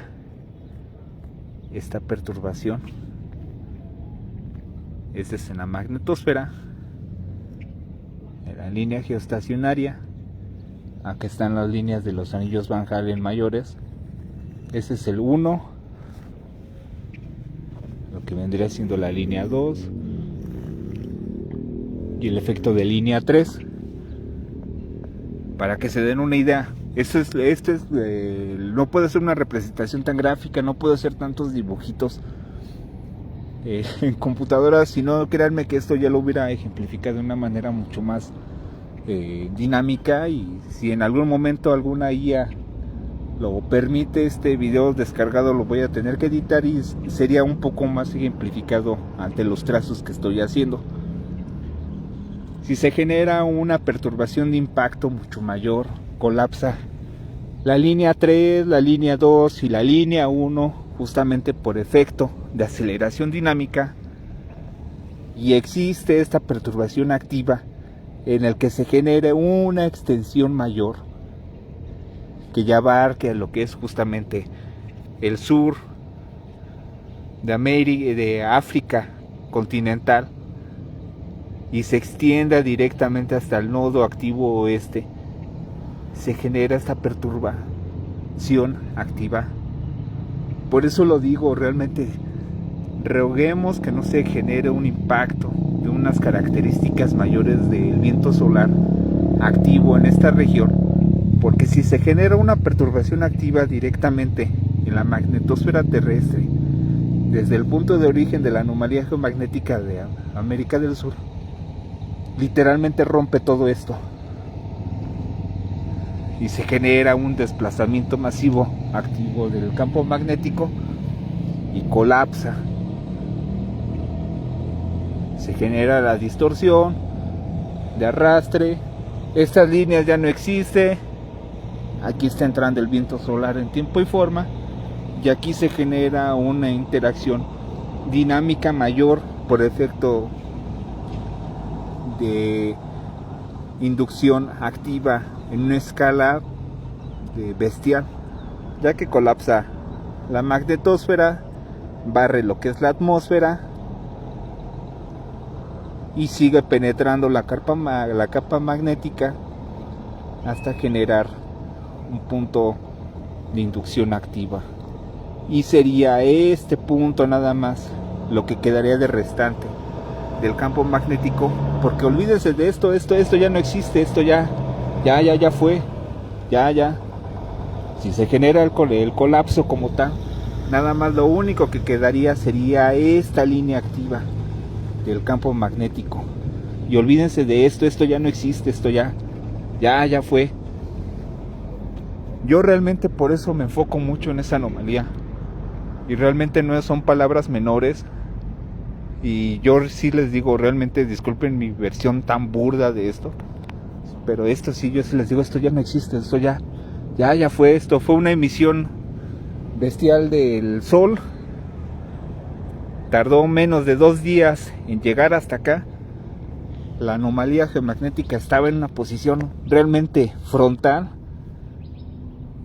esta perturbación. Esta es en la magnetosfera, en la línea geoestacionaria. Acá están las líneas de los anillos Van Allen mayores. Ese es el 1, lo que vendría siendo la línea 2, y el efecto de línea 3. Para que se den una idea, no puede ser una representación tan gráfica, no puedo hacer tantos dibujitos en computadora, sino créanme que esto ya lo hubiera ejemplificado de una manera mucho más dinámica. Y si en algún momento alguna IA lo permite, este video descargado lo voy a tener que editar y sería un poco más ejemplificado ante los trazos que estoy haciendo. Si se genera una perturbación de impacto mucho mayor, colapsa la línea 3, la línea 2 y la línea 1, justamente por efecto de aceleración dinámica, y existe esta perturbación activa en el que se genere una extensión mayor que ya abarque lo que es justamente el sur de América, de África continental, y se extienda directamente hasta el nodo activo oeste, se genera esta perturbación activa. Por eso lo digo, realmente roguemos que no se genere un impacto de unas características mayores del viento solar activo en esta región, porque si se genera una perturbación activa directamente en la magnetosfera terrestre, desde el punto de origen de la anomalía geomagnética de América del Sur, literalmente rompe todo esto y se genera un desplazamiento masivo activo del campo magnético y colapsa. Se genera la distorsión de arrastre. Estas líneas ya no existen. Aquí está entrando el viento solar en tiempo y forma, y aquí se genera una interacción dinámica mayor por efecto de inducción activa en una escala bestial, ya que colapsa la magnetosfera, barre lo que es la atmósfera y sigue penetrando la capa magnética hasta generar un punto de inducción activa. Y sería este punto nada más lo que quedaría de restante del campo magnético, porque olvídese de esto ya no existe, esto ya fue, ya. Si se genera el colapso como tal, nada más lo único que quedaría sería esta línea activa del campo magnético. Y olvídense de esto ya no existe, esto ya fue. Yo realmente por eso me enfoco mucho en esa anomalía. Y realmente no son palabras menores. Y yo sí les digo, realmente disculpen mi versión tan burda de esto, pero esto sí, yo sí les digo, esto ya no existe, esto ya fue, esto fue una emisión bestial del Sol. Tardó menos de 2 días en llegar hasta acá. La anomalía geomagnética estaba en una posición realmente frontal.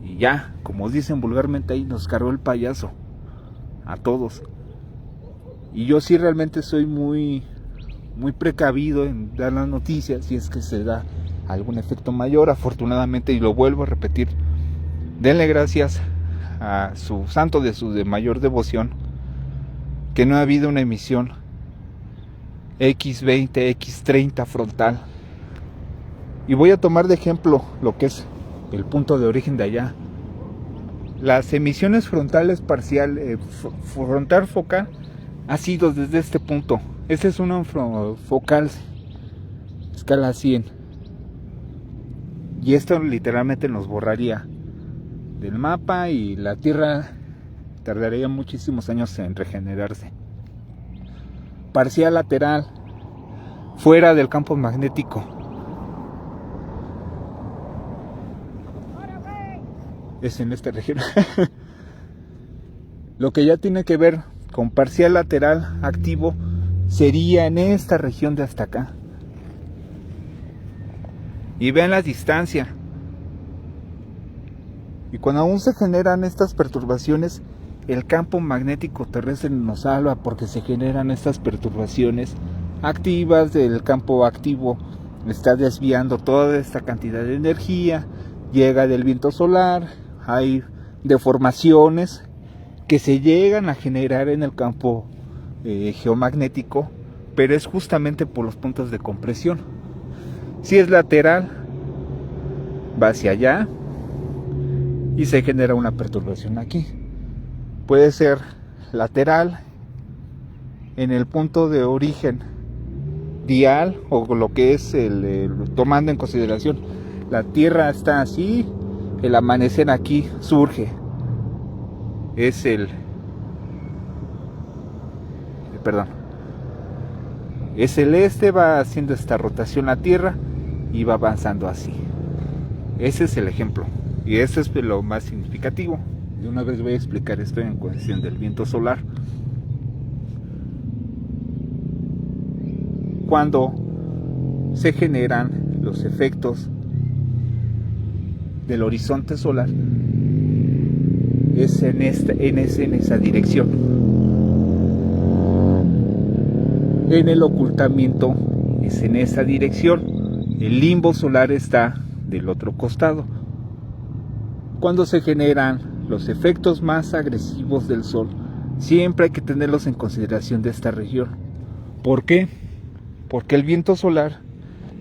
Y ya, como dicen vulgarmente ahí, nos cargó el payaso a todos. Y yo sí realmente soy muy precavido en dar las noticias si es que se da algún efecto mayor. Afortunadamente, y lo vuelvo a repetir, denle gracias a su santo de mayor devoción, que no ha habido una emisión X20, X30 frontal. Y voy a tomar de ejemplo lo que es el punto de origen de allá. Las emisiones frontales frontal focal ha sido desde este punto. Este es una focal escala 100. Y esto literalmente nos borraría del mapa y la Tierra tardaría muchísimos años en regenerarse. Parcial lateral, fuera del campo magnético. Es en esta región. Lo que ya tiene que ver con parcial lateral activo sería en esta región de hasta acá. Y vean la distancia. Y cuando aún se generan estas perturbaciones, el campo magnético terrestre nos salva, porque se generan estas perturbaciones activas del campo activo. Está desviando toda esta cantidad de energía, llega del viento solar, hay deformaciones que se llegan a generar en el campo geomagnético, pero es justamente por los puntos de compresión. Si es lateral, va hacia allá y se genera una perturbación aquí. Puede ser lateral en el punto de origen dial, o lo que es tomando en consideración la Tierra está así, el amanecer aquí surge, es es el este, va haciendo esta rotación la Tierra y va avanzando así. Ese es el ejemplo, y eso es lo más significativo. De una vez voy a explicar esto en cuestión del viento solar. Cuando se generan los efectos del horizonte solar, es en esa dirección. En el ocultamiento es en esa dirección. El limbo solar está del otro costado. Cuando se generan los efectos más agresivos del Sol, siempre hay que tenerlos en consideración de esta región. ¿Por qué? Porque el viento solar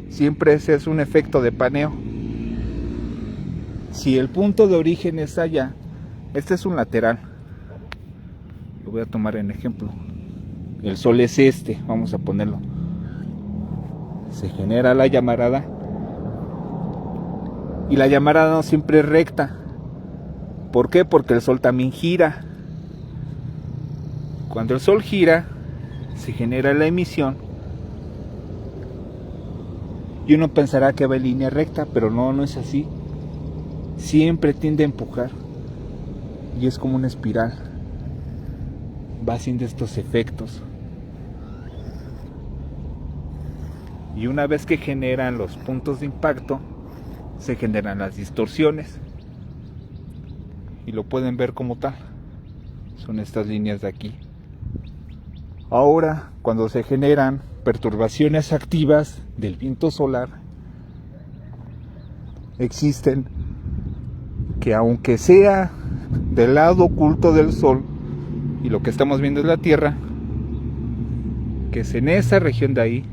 siempre es un efecto de paneo. Si el punto de origen es allá, este es un lateral, lo voy a tomar en ejemplo, el sol es este, vamos a ponerlo, se genera la llamarada y la llamarada no siempre es recta. ¿Por qué? Porque el sol también gira. Cuando el sol gira se genera la emisión y uno pensará que va en línea recta, pero no es así. Siempre tiende a empujar y es como una espiral, va haciendo estos efectos, y una vez que generan los puntos de impacto se generan las distorsiones y lo pueden ver como tal, son estas líneas de aquí. Ahora, cuando se generan perturbaciones activas del viento solar, existen que aunque sea del lado oculto del sol y lo que estamos viendo es la Tierra, que es en esa región de ahí,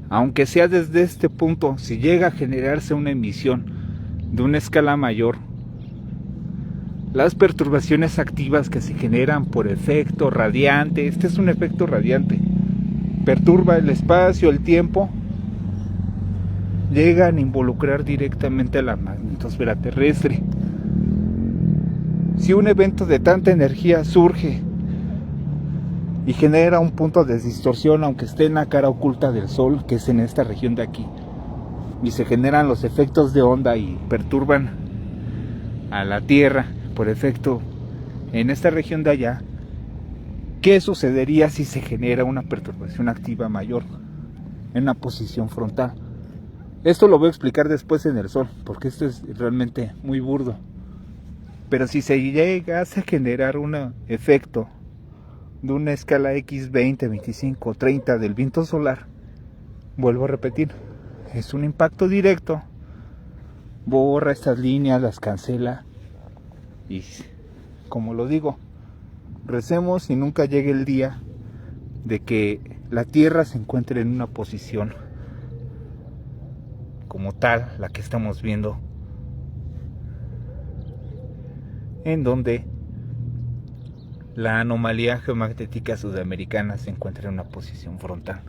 aunque sea desde este punto, si llega a generarse una emisión de una escala mayor, las perturbaciones activas que se generan por efecto radiante, este es un efecto radiante, perturba el espacio, el tiempo, llegan a involucrar directamente a la magnetosfera terrestre. Si un evento de tanta energía surge y genera un punto de distorsión, aunque esté en la cara oculta del Sol, que es en esta región de aquí, y se generan los efectos de onda y perturban a la Tierra por efecto en esta región de allá, ¿qué sucedería si se genera una perturbación activa mayor en una posición frontal? Esto lo voy a explicar después en el Sol, porque esto es realmente muy burdo. Pero si se llegase a generar un efecto de una escala X 20, 25, 30 del viento solar, vuelvo a repetir, es un impacto directo, borra estas líneas, las cancela y, como lo digo, recemos y nunca llegue el día de que la Tierra se encuentre en una posición como tal, la que estamos viendo, en donde la anomalía geomagnética sudamericana se encuentra en una posición frontal.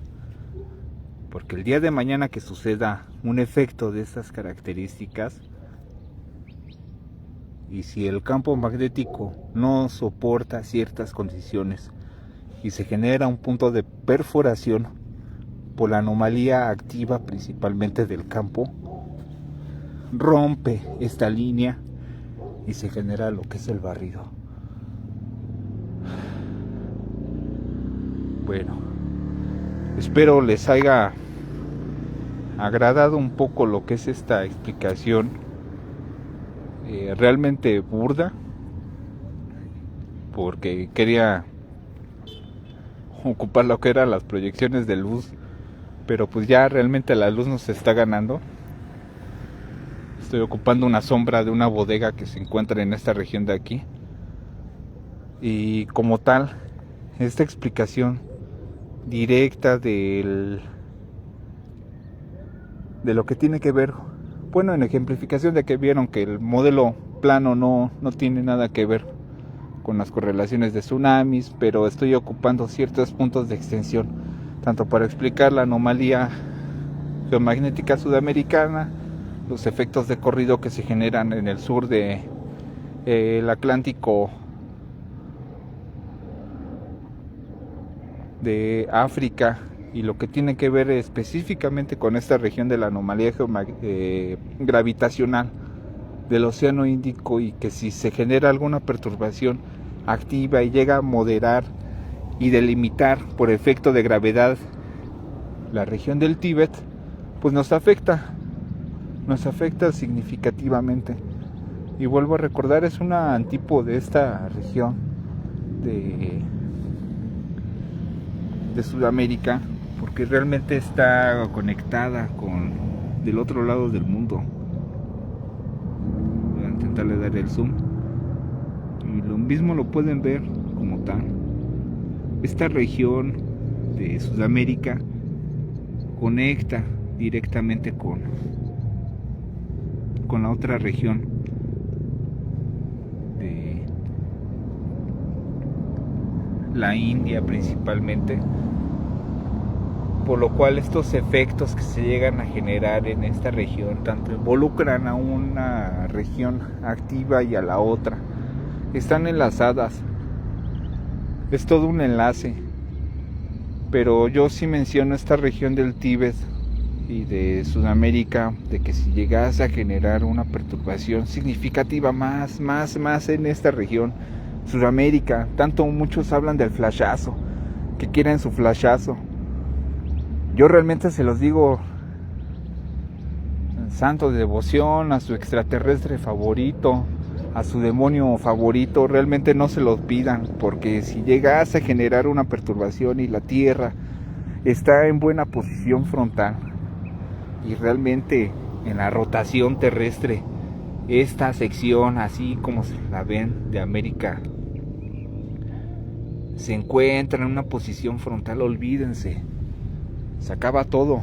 Porque el día de mañana que suceda un efecto de estas características, y si el campo magnético no soporta ciertas condiciones y se genera un punto de perforación por la anomalía activa principalmente del campo, rompe esta línea y se genera lo que es el barrido. Bueno, espero les haya agradado un poco lo que es esta explicación realmente burda, porque quería ocupar lo que eran las proyecciones de luz, pero pues ya realmente la luz nos está ganando. Estoy ocupando una sombra de una bodega que se encuentra en esta región de aquí, y como tal, esta explicación directa de lo que tiene que ver, bueno, en ejemplificación de que vieron que el modelo plano no tiene nada que ver con las correlaciones de tsunamis, pero estoy ocupando ciertos puntos de extensión, tanto para explicar la anomalía geomagnética sudamericana, los efectos de corrido que se generan en el sur de el Atlántico de África, y lo que tiene que ver específicamente con esta región de la anomalía gravitacional del Océano Índico, y que si se genera alguna perturbación activa y llega a moderar y delimitar por efecto de gravedad la región del Tíbet, pues nos afecta significativamente. Y vuelvo a recordar, es una antípoda de esta región de Sudamérica, porque realmente está conectada con del otro lado del mundo. Voy a intentarle dar el zoom. y lo mismo lo pueden ver como tal. Esta región de Sudamérica conecta directamente con la otra región de la India principalmente, por lo cual estos efectos que se llegan a generar en esta región tanto involucran a una región activa y a la otra, están enlazadas, es todo un enlace. Pero yo sí menciono esta región del Tíbet y de Sudamérica, de que si llegase a generar una perturbación significativa más en esta región, Sudamérica, tanto muchos hablan del flashazo, que quieren su flashazo. Yo realmente se los digo, santo de devoción, a su extraterrestre favorito, a su demonio favorito, realmente no se los pidan, porque si llegase a generar una perturbación y la Tierra está en buena posición frontal y realmente en la rotación terrestre, esta sección, así como se la ven de América, se encuentra en una posición frontal, olvídense, se acaba todo,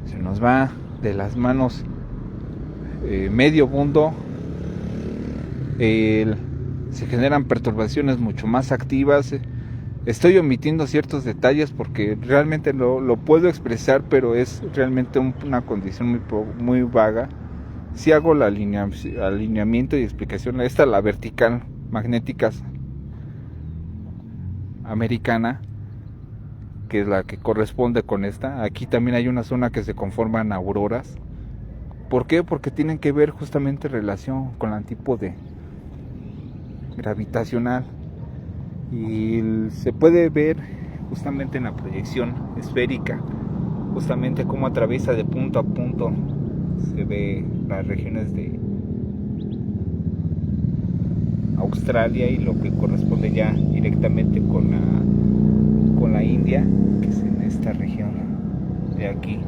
se nos va de las manos medio mundo. Se generan perturbaciones mucho más activas. Estoy omitiendo ciertos detalles porque realmente lo puedo expresar, pero es realmente una condición muy vaga. Si hago el alineamiento y explicación, esta la vertical magnética americana, que es la que corresponde con esta. Aquí también hay una zona que se conforman auroras. ¿Por qué? Porque tienen que ver justamente en relación con el antípode gravitacional y se puede ver justamente en la proyección esférica, justamente cómo atraviesa de punto a punto. Se ve las regiones de Australia y lo que corresponde ya directamente con la India, que es en esta región de aquí.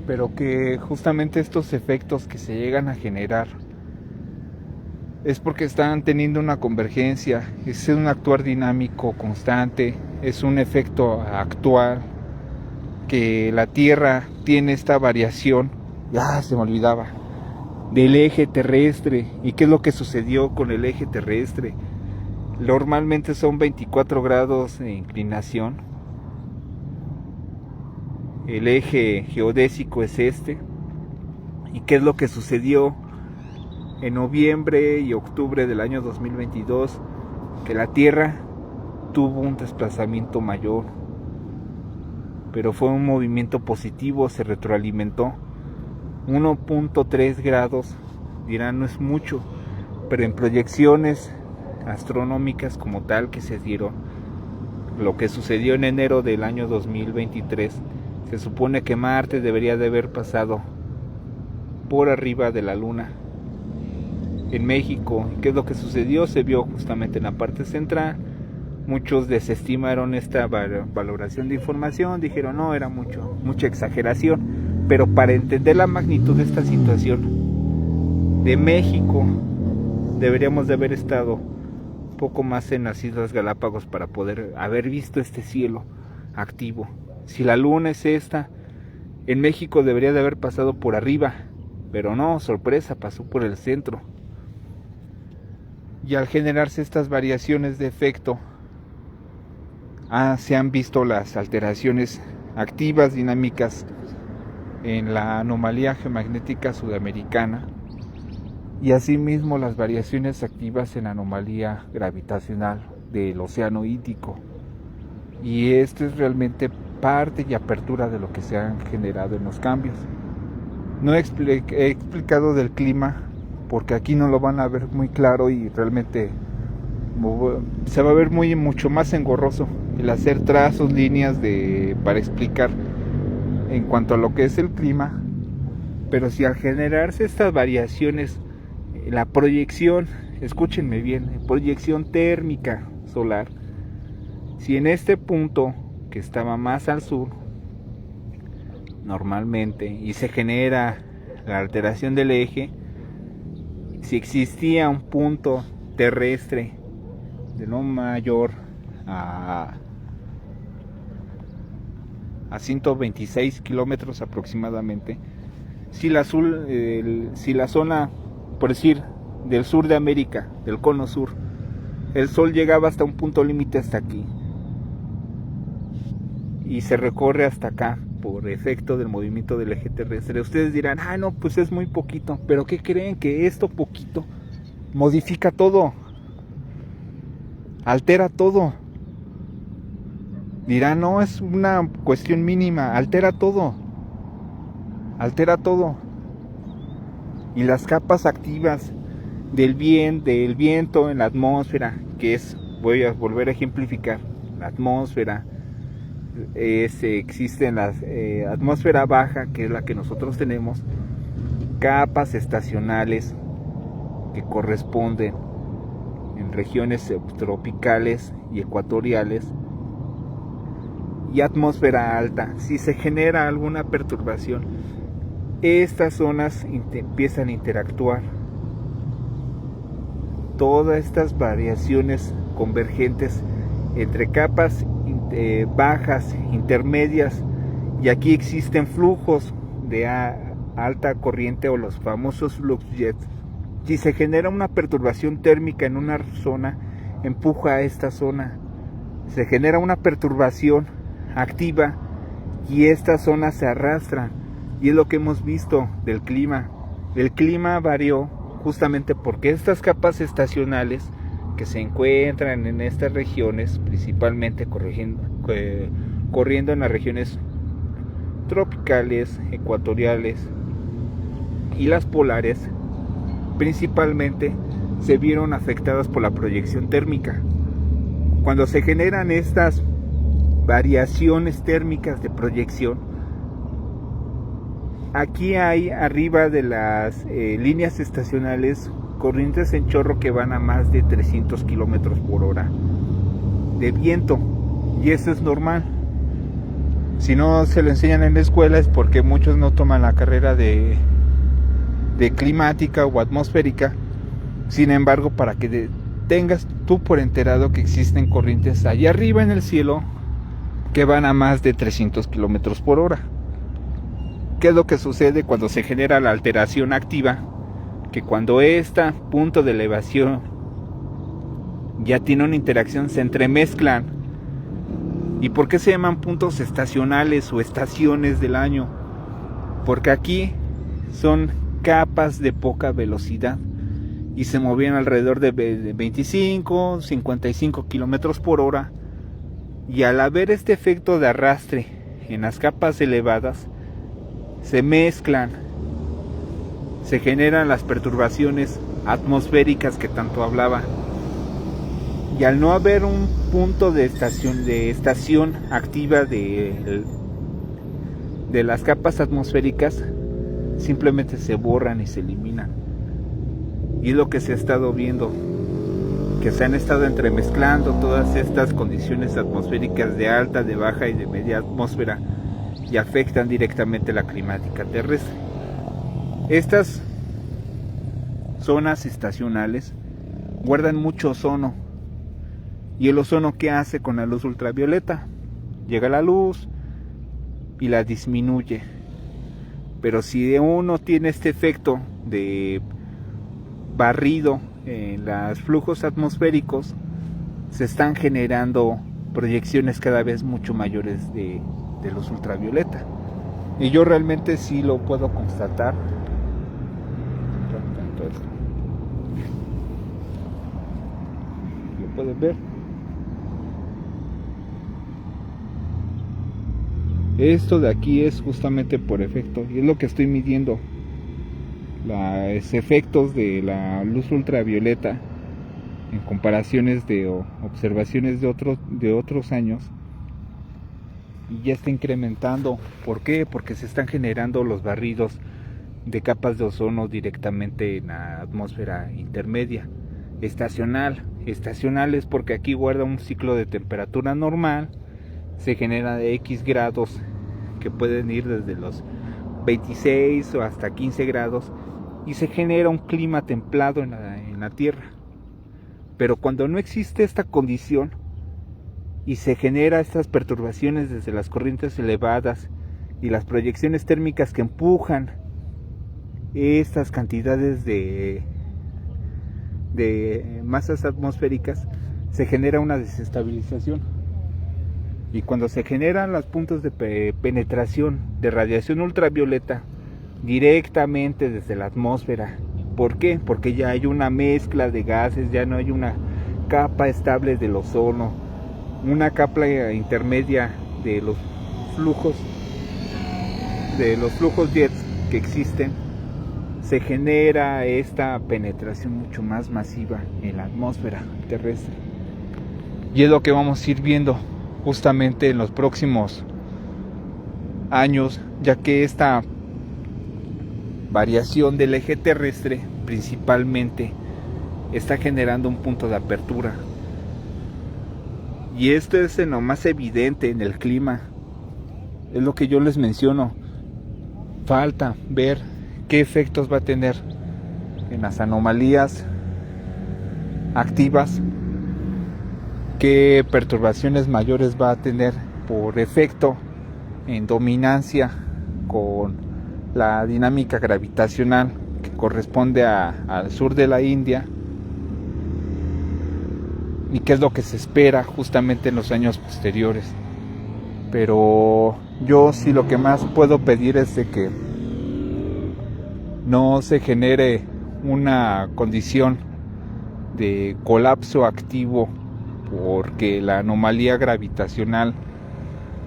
Pero que justamente estos efectos que se llegan a generar es porque están teniendo una convergencia, es un actuar dinámico constante, es un efecto actual, que la Tierra tiene esta variación, se me olvidaba, del eje terrestre. ¿Y qué es lo que sucedió con el eje terrestre? Normalmente son 24 grados de inclinación. El eje geodésico es este. ¿Y qué es lo que sucedió en noviembre y octubre del año 2022? Que la Tierra tuvo un desplazamiento mayor, pero fue un movimiento positivo, se retroalimentó. 1.3 grados, dirán, no es mucho, pero en proyecciones astronómicas como tal que se dieron, lo que sucedió en enero del año 2023, se supone que Marte debería de haber pasado por arriba de la Luna. En México, ¿qué es lo que sucedió? Se vio justamente en la parte central. Muchos desestimaron esta valoración de información, dijeron no, era mucha exageración. Pero para entender la magnitud de esta situación de México, deberíamos de haber estado un poco más en las Islas Galápagos para poder haber visto este cielo activo. Si la luna es esta, en México debería de haber pasado por arriba, pero no, sorpresa, pasó por el centro. Y al generarse estas variaciones de efecto, se han visto las alteraciones activas, dinámicas en la anomalía geomagnética sudamericana y asimismo las variaciones activas en la anomalía gravitacional del océano Índico. Y esto es realmente parte y apertura de lo que se han generado en los cambios. No he explicado del clima porque aquí no lo van a ver muy claro y realmente se va a ver mucho más engorroso el hacer trazos, líneas para explicar en cuanto a lo que es el clima. Pero si al generarse estas variaciones, la proyección, escúchenme bien, proyección térmica solar, si en este punto que estaba más al sur normalmente y se genera la alteración del eje, si existía un punto terrestre de no mayor a 126 kilómetros aproximadamente, si la zona, por decir, del sur de América, del cono sur, el sol llegaba hasta un punto límite hasta aquí y se recorre hasta acá por efecto del movimiento del eje terrestre, ustedes dirán, no, pues es muy poquito, pero ¿qué creen? Que esto poquito modifica todo, altera todo. Dirán, no, es una cuestión mínima, altera todo. Y las capas activas del viento en la atmósfera, que es, voy a volver a ejemplificar, la atmósfera, existe en la atmósfera baja, que es la que nosotros tenemos, capas estacionales que corresponden en regiones subtropicales y ecuatoriales, y atmósfera alta. Si se genera alguna perturbación, estas zonas empiezan a interactuar. Todas estas variaciones convergentes entre capas bajas, intermedias, y aquí existen flujos de alta corriente o los famosos flux jets. Si se genera una perturbación térmica en una zona, empuja a esta zona, se genera una perturbación activa y esta zona se arrastra, y es lo que hemos visto del clima. El clima varió justamente porque estas capas estacionales que se encuentran en estas regiones, principalmente corriendo en las regiones tropicales, ecuatoriales y las polares, principalmente se vieron afectadas por la proyección térmica. Cuando se generan estas variaciones térmicas de proyección, aquí hay arriba de las líneas estacionales corrientes en chorro que van a más de 300 kilómetros por hora de viento, y eso es normal. Si no se lo enseñan en la escuela es porque muchos no toman la carrera de climática o atmosférica. Sin embargo, para que tengas tú por enterado que existen corrientes allá arriba en el cielo que van a más de 300 kilómetros por hora. ¿Qué es lo que sucede cuando se genera la alteración activa? Que cuando este punto de elevación ya tiene una interacción, se entremezclan. ¿Y por qué se llaman puntos estacionales o estaciones del año? Porque aquí son capas de poca velocidad y se movían alrededor de 25, 55 kilómetros por hora, y al haber este efecto de arrastre en las capas elevadas, se mezclan, se generan las perturbaciones atmosféricas que tanto hablaba, y al no haber un punto de estación activa de las capas atmosféricas, simplemente se borran y se eliminan. Y es lo que se ha estado viendo, que se han estado entremezclando todas estas condiciones atmosféricas de alta, de baja y de media atmósfera, y afectan directamente la climática terrestre. Estas zonas estacionales guardan mucho ozono, y el ozono, ¿qué hace con la luz ultravioleta? Llega la luz y la disminuye. Pero si uno tiene este efecto de barrido en los flujos atmosféricos, se están generando proyecciones cada vez mucho mayores de luz ultravioleta, y yo realmente sí lo puedo constatar. Lo pueden ver. Esto de aquí es justamente por efecto, y es lo que estoy midiendo, los efectos de la luz ultravioleta en comparaciones de observaciones de otros años, y ya está incrementando. ¿Por qué? Porque se están generando los barridos de capas de ozono directamente en la atmósfera intermedia. Estacional es porque aquí guarda un ciclo de temperatura normal, se genera de X grados que pueden ir desde los 26 o hasta 15 grados, y se genera un clima templado en la Tierra. Pero cuando no existe esta condición y se genera estas perturbaciones desde las corrientes elevadas y las proyecciones térmicas que empujan estas cantidades de masas atmosféricas, se genera una desestabilización. Y cuando se generan los puntos de penetración de radiación ultravioleta directamente desde la atmósfera, ¿por qué? Porque ya hay una mezcla de gases, ya no hay una capa estable del ozono, una capa intermedia de los flujos jets que existen. Se genera esta penetración mucho más masiva en la atmósfera terrestre. Y es lo que vamos a ir viendo justamente en los próximos años, ya que esta variación del eje terrestre principalmente está generando un punto de apertura. Y esto es en lo más evidente en el clima. Es lo que yo les menciono. Falta ver qué efectos va a tener en las anomalías activas, qué perturbaciones mayores va a tener por efecto en dominancia con la dinámica gravitacional que corresponde al sur de la India, y qué es lo que se espera justamente en los años posteriores. Pero yo sí lo que más puedo pedir es de que no se genere una condición de colapso activo porque la anomalía gravitacional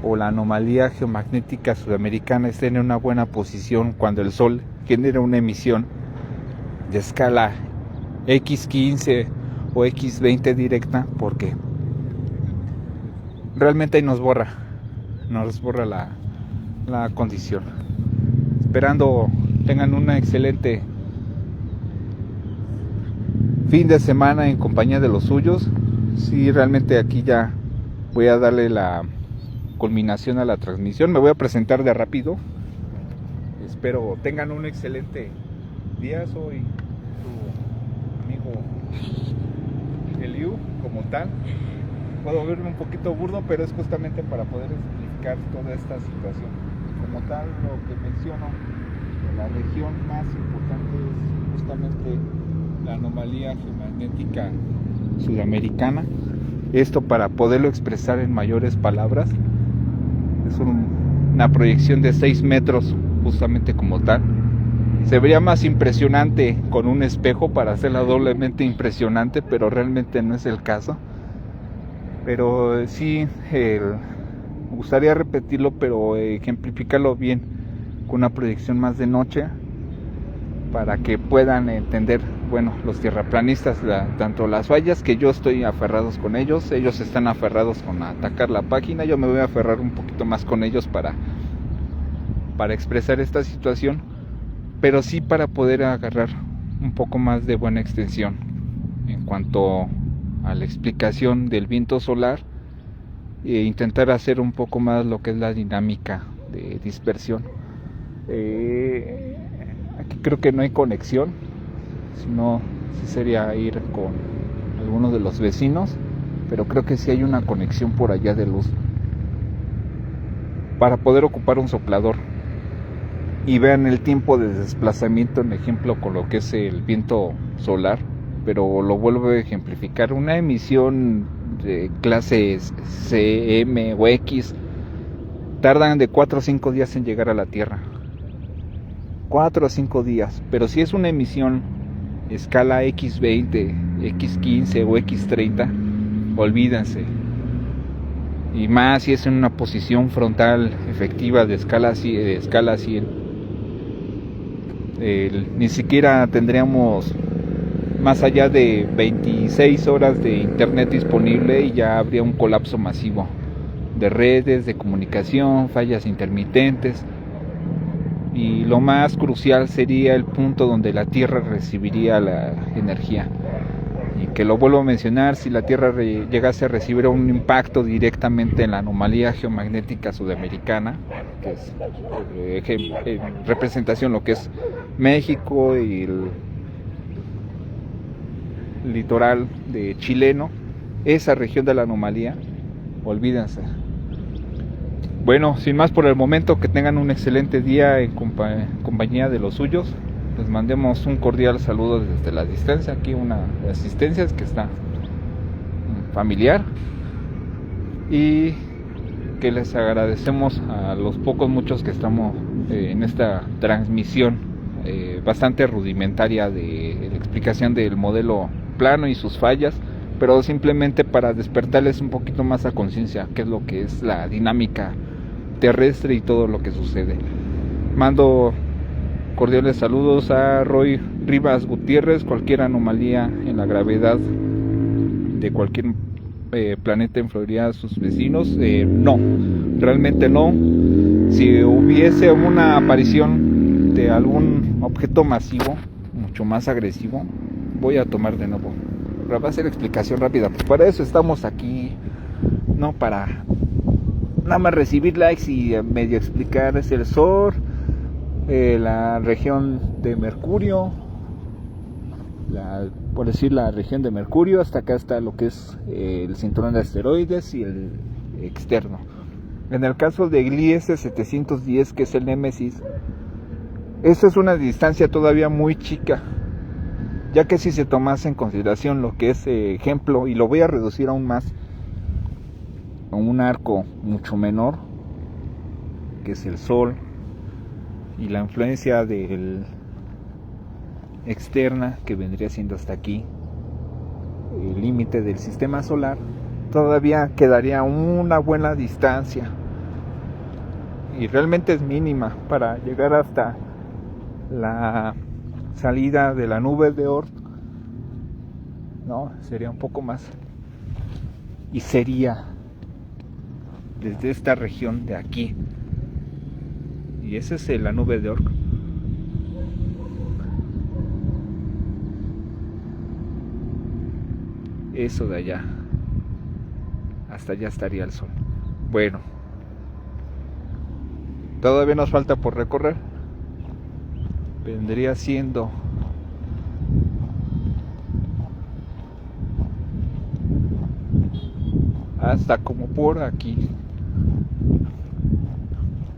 o la anomalía geomagnética sudamericana esté en una buena posición cuando el Sol genera una emisión de escala X15 o X20 directa, porque realmente ahí nos borra la condición. Esperando tengan una excelente fin de semana en compañía de los suyos. Sí, realmente aquí ya voy a darle la culminación a la transmisión. Me voy a presentar de rápido. Espero tengan un excelente día. Soy tu amigo Eliu, como tal. Puedo verme un poquito burdo, pero es justamente para poder explicar toda esta situación. Como tal, lo que menciono, la región más importante es justamente la anomalía geomagnética sudamericana. Esto, para poderlo expresar en mayores palabras, es una proyección de 6 metros justamente como tal. Se vería más impresionante con un espejo para hacerla doblemente impresionante, pero realmente no es el caso. Pero sí, me gustaría repetirlo, pero ejemplificarlo bien con una proyección más de noche, para que puedan entender, bueno, los tierraplanistas, tanto las fallas que yo estoy aferrados con ellos están aferrados con atacar la página. Yo me voy a aferrar un poquito más con ellos para expresar esta situación, pero sí para poder agarrar un poco más de buena extensión en cuanto a la explicación del viento solar e intentar hacer un poco más lo que es la dinámica de dispersión. Aquí creo que no hay conexión, sino sí sería ir con algunos de los vecinos, pero creo que sí hay una conexión por allá de luz para poder ocupar un soplador. Y vean el tiempo de desplazamiento en ejemplo con lo que es el viento solar, pero lo vuelvo a ejemplificar. Una emisión de clase CM o X tardan de 4 o 5 días en llegar a la Tierra. 4 o 5 días, pero si es una emisión escala X20, X15 o X30, olvídense. Y más si es en una posición frontal efectiva de escala 100. Ni siquiera tendríamos más allá de 26 horas de internet disponible y ya habría un colapso masivo de redes, de comunicación, fallas intermitentes. Y lo más crucial sería el punto donde la Tierra recibiría la energía. y que lo vuelvo a mencionar, si la Tierra llegase a recibir un impacto directamente en la anomalía geomagnética sudamericana, que es representación lo que es México y el litoral de chileno, esa región de la anomalía, olvídense. Bueno, sin más por el momento, que tengan un excelente día en compañía de los suyos. Les mandemos un cordial saludo desde la distancia. Aquí una de asistencias que está familiar, y que les agradecemos a los muchos que estamos en esta transmisión bastante rudimentaria de la explicación del modelo plano y sus fallas, pero simplemente para despertarles un poquito más a conciencia qué es lo que es la dinámica terrestre y todo lo que sucede. Mando cordiales saludos a Roy Rivas Gutiérrez. Cualquier anomalía en la gravedad de cualquier planeta influiría a sus vecinos. No, realmente no. Si hubiese una aparición de algún objeto masivo mucho más agresivo, voy a tomar de nuevo. Pero va a ser explicación rápida, pues para eso estamos aquí, no para nada más recibir likes y medio explicar. Es el Sol, la región de Mercurio, por decir la región de Mercurio, hasta acá está lo que es el cinturón de asteroides y el externo. En el caso de Gliese 710, que es el Némesis, esa es una distancia todavía muy chica, ya que si se tomase en consideración lo que es ejemplo, y lo voy a reducir aún más a un arco mucho menor, que es el Sol, y la influencia del externa, que vendría siendo hasta aquí el límite del sistema solar, todavía quedaría una buena distancia, y realmente es mínima para llegar hasta la salida de la nube de Oort. No, sería un poco más, y sería desde esta región de aquí, y esa es la nube de Oort. Eso de allá, hasta allá estaría el Sol. Bueno, todavía nos falta por recorrer. Vendría siendo hasta como por aquí.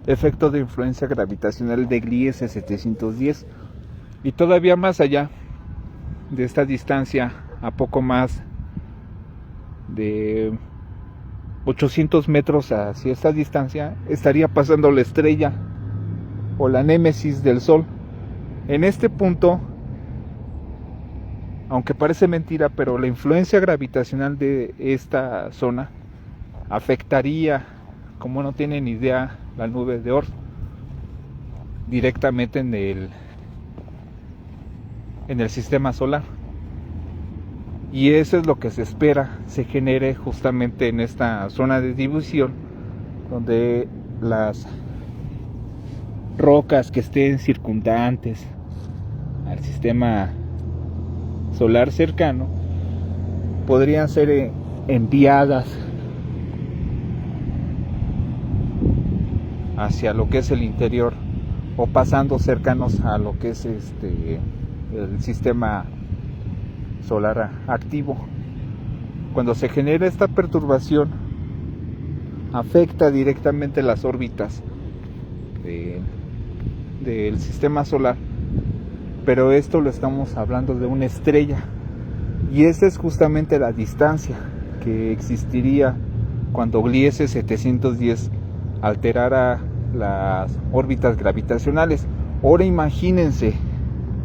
Efecto de influencia gravitacional de Gliese 710, y todavía más allá de esta distancia, a poco más de 800 metros hacia esta distancia, estaría pasando la estrella o la némesis del Sol. En este punto, aunque parece mentira, pero la influencia gravitacional de esta zona afectaría, como no tienen idea, la nube de Oort directamente en el sistema solar. Y eso es lo que se espera se genere justamente en esta zona de división, donde las rocas que estén circundantes al sistema solar cercano podrían ser enviadas hacia lo que es el interior, o pasando cercanos a lo que es el sistema solar activo. Cuando se genera esta perturbación, afecta directamente las órbitas del sistema solar, pero esto lo estamos hablando de una estrella, y esa es justamente la distancia que existiría cuando Gliese 710 alterara las órbitas gravitacionales. Ahora imagínense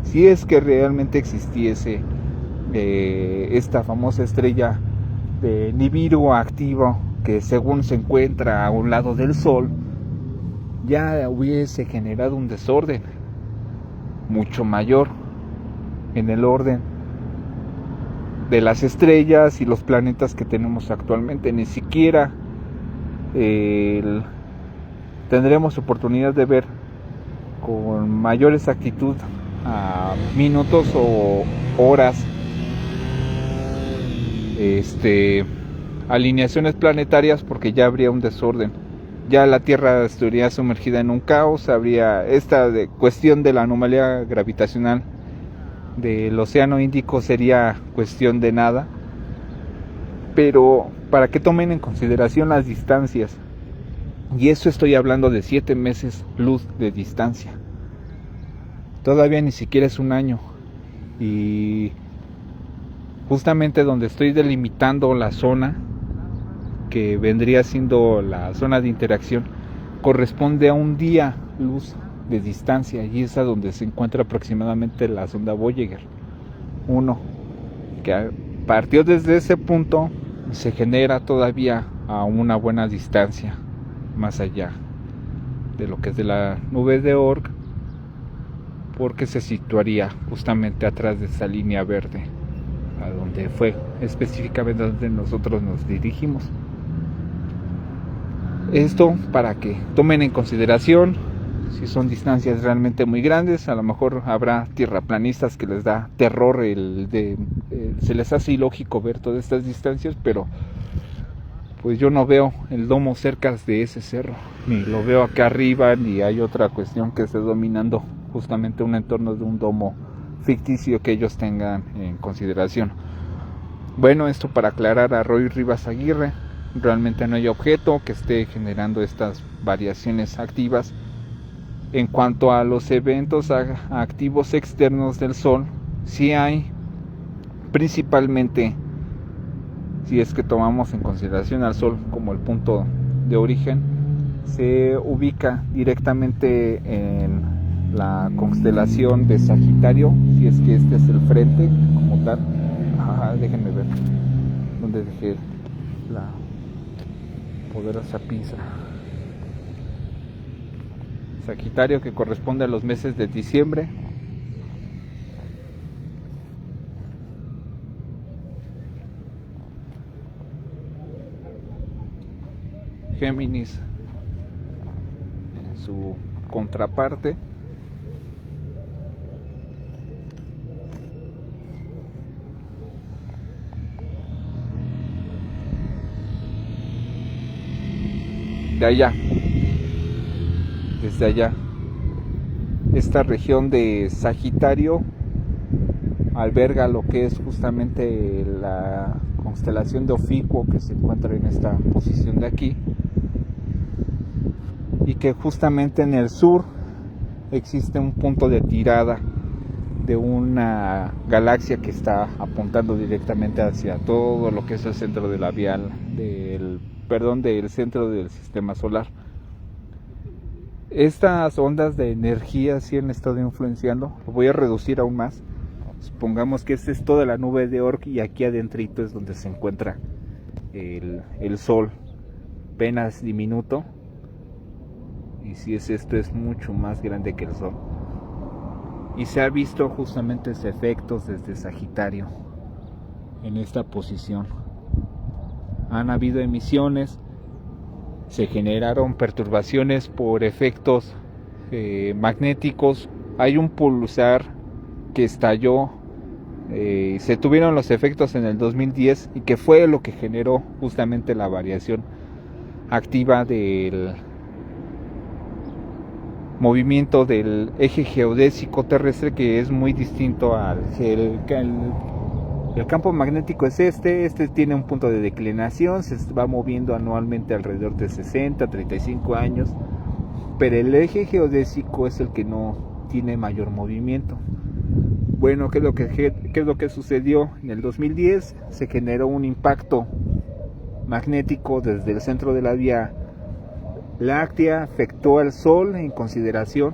si es que realmente existiese esta famosa estrella de Nibiru activo, que según se encuentra a un lado del Sol, ya hubiese generado un desorden mucho mayor en el orden de las estrellas y los planetas que tenemos actualmente. Ni siquiera tendremos oportunidad de ver con mayor exactitud a minutos o horas alineaciones planetarias, porque ya habría un desorden. Ya la Tierra estaría sumergida en un caos, habría esta cuestión de la anomalía gravitacional del Océano Índico, sería cuestión de nada. Pero para que tomen en consideración las distancias, y eso estoy hablando de 7 meses luz de distancia, todavía ni siquiera es un año, y justamente donde estoy delimitando la zona que vendría siendo la zona de interacción, corresponde a un día luz de distancia, y es a donde se encuentra aproximadamente la sonda Voyager 1, que partió desde ese punto y se genera todavía a una buena distancia más allá de lo que es de la nube de Oort, porque se situaría justamente atrás de esa línea verde, a donde fue específicamente donde nosotros nos dirigimos. Esto para que tomen en consideración, si son distancias realmente muy grandes, a lo mejor habrá tierraplanistas que les da terror, se les hace ilógico ver todas estas distancias, pero pues yo no veo el domo cerca de ese cerro, ni lo veo acá arriba, ni hay otra cuestión que esté dominando justamente un entorno de un domo ficticio que ellos tengan en consideración. Bueno, esto para aclarar a Roy Rivas Aguirre, realmente no hay objeto que esté generando estas variaciones activas. En cuanto a los eventos activos externos del Sol, sí hay, principalmente si es que tomamos en consideración al Sol como el punto de origen, se ubica directamente en la constelación de Sagitario, si es que este es el frente como tal. Déjenme ver dónde dejé la poderosa pinza. Sagitario, que corresponde a los meses de diciembre, Géminis en su contraparte, de allá, desde allá, esta región de Sagitario alberga lo que es justamente la constelación de Ofiuco, que se encuentra en esta posición de aquí, y que justamente en el sur existe un punto de tirada de una galaxia que está apuntando directamente hacia todo lo que es el centro de la del centro del sistema solar. Estas ondas de energía sí han estado influenciando. Lo voy a reducir aún más. Supongamos que esta es toda la nube de Oort, y aquí adentrito es donde se encuentra el Sol, apenas diminuto, y si es esto, es mucho más grande que el Sol, y se ha visto justamente ese efectos desde Sagitario en esta posición. Han habido emisiones, se generaron perturbaciones por efectos magnéticos, hay un pulsar que estalló, se tuvieron los efectos en el 2010, y que fue lo que generó justamente la variación activa del movimiento del eje geodésico terrestre, que es muy distinto al el campo magnético. Es este tiene un punto de declinación, se va moviendo anualmente alrededor de 60-35 años, pero el eje geodésico es el que no tiene mayor movimiento. Bueno, ¿qué es lo que sucedió? En el 2010 se generó un impacto magnético desde el centro de la Vía Láctea, afectó al Sol en consideración,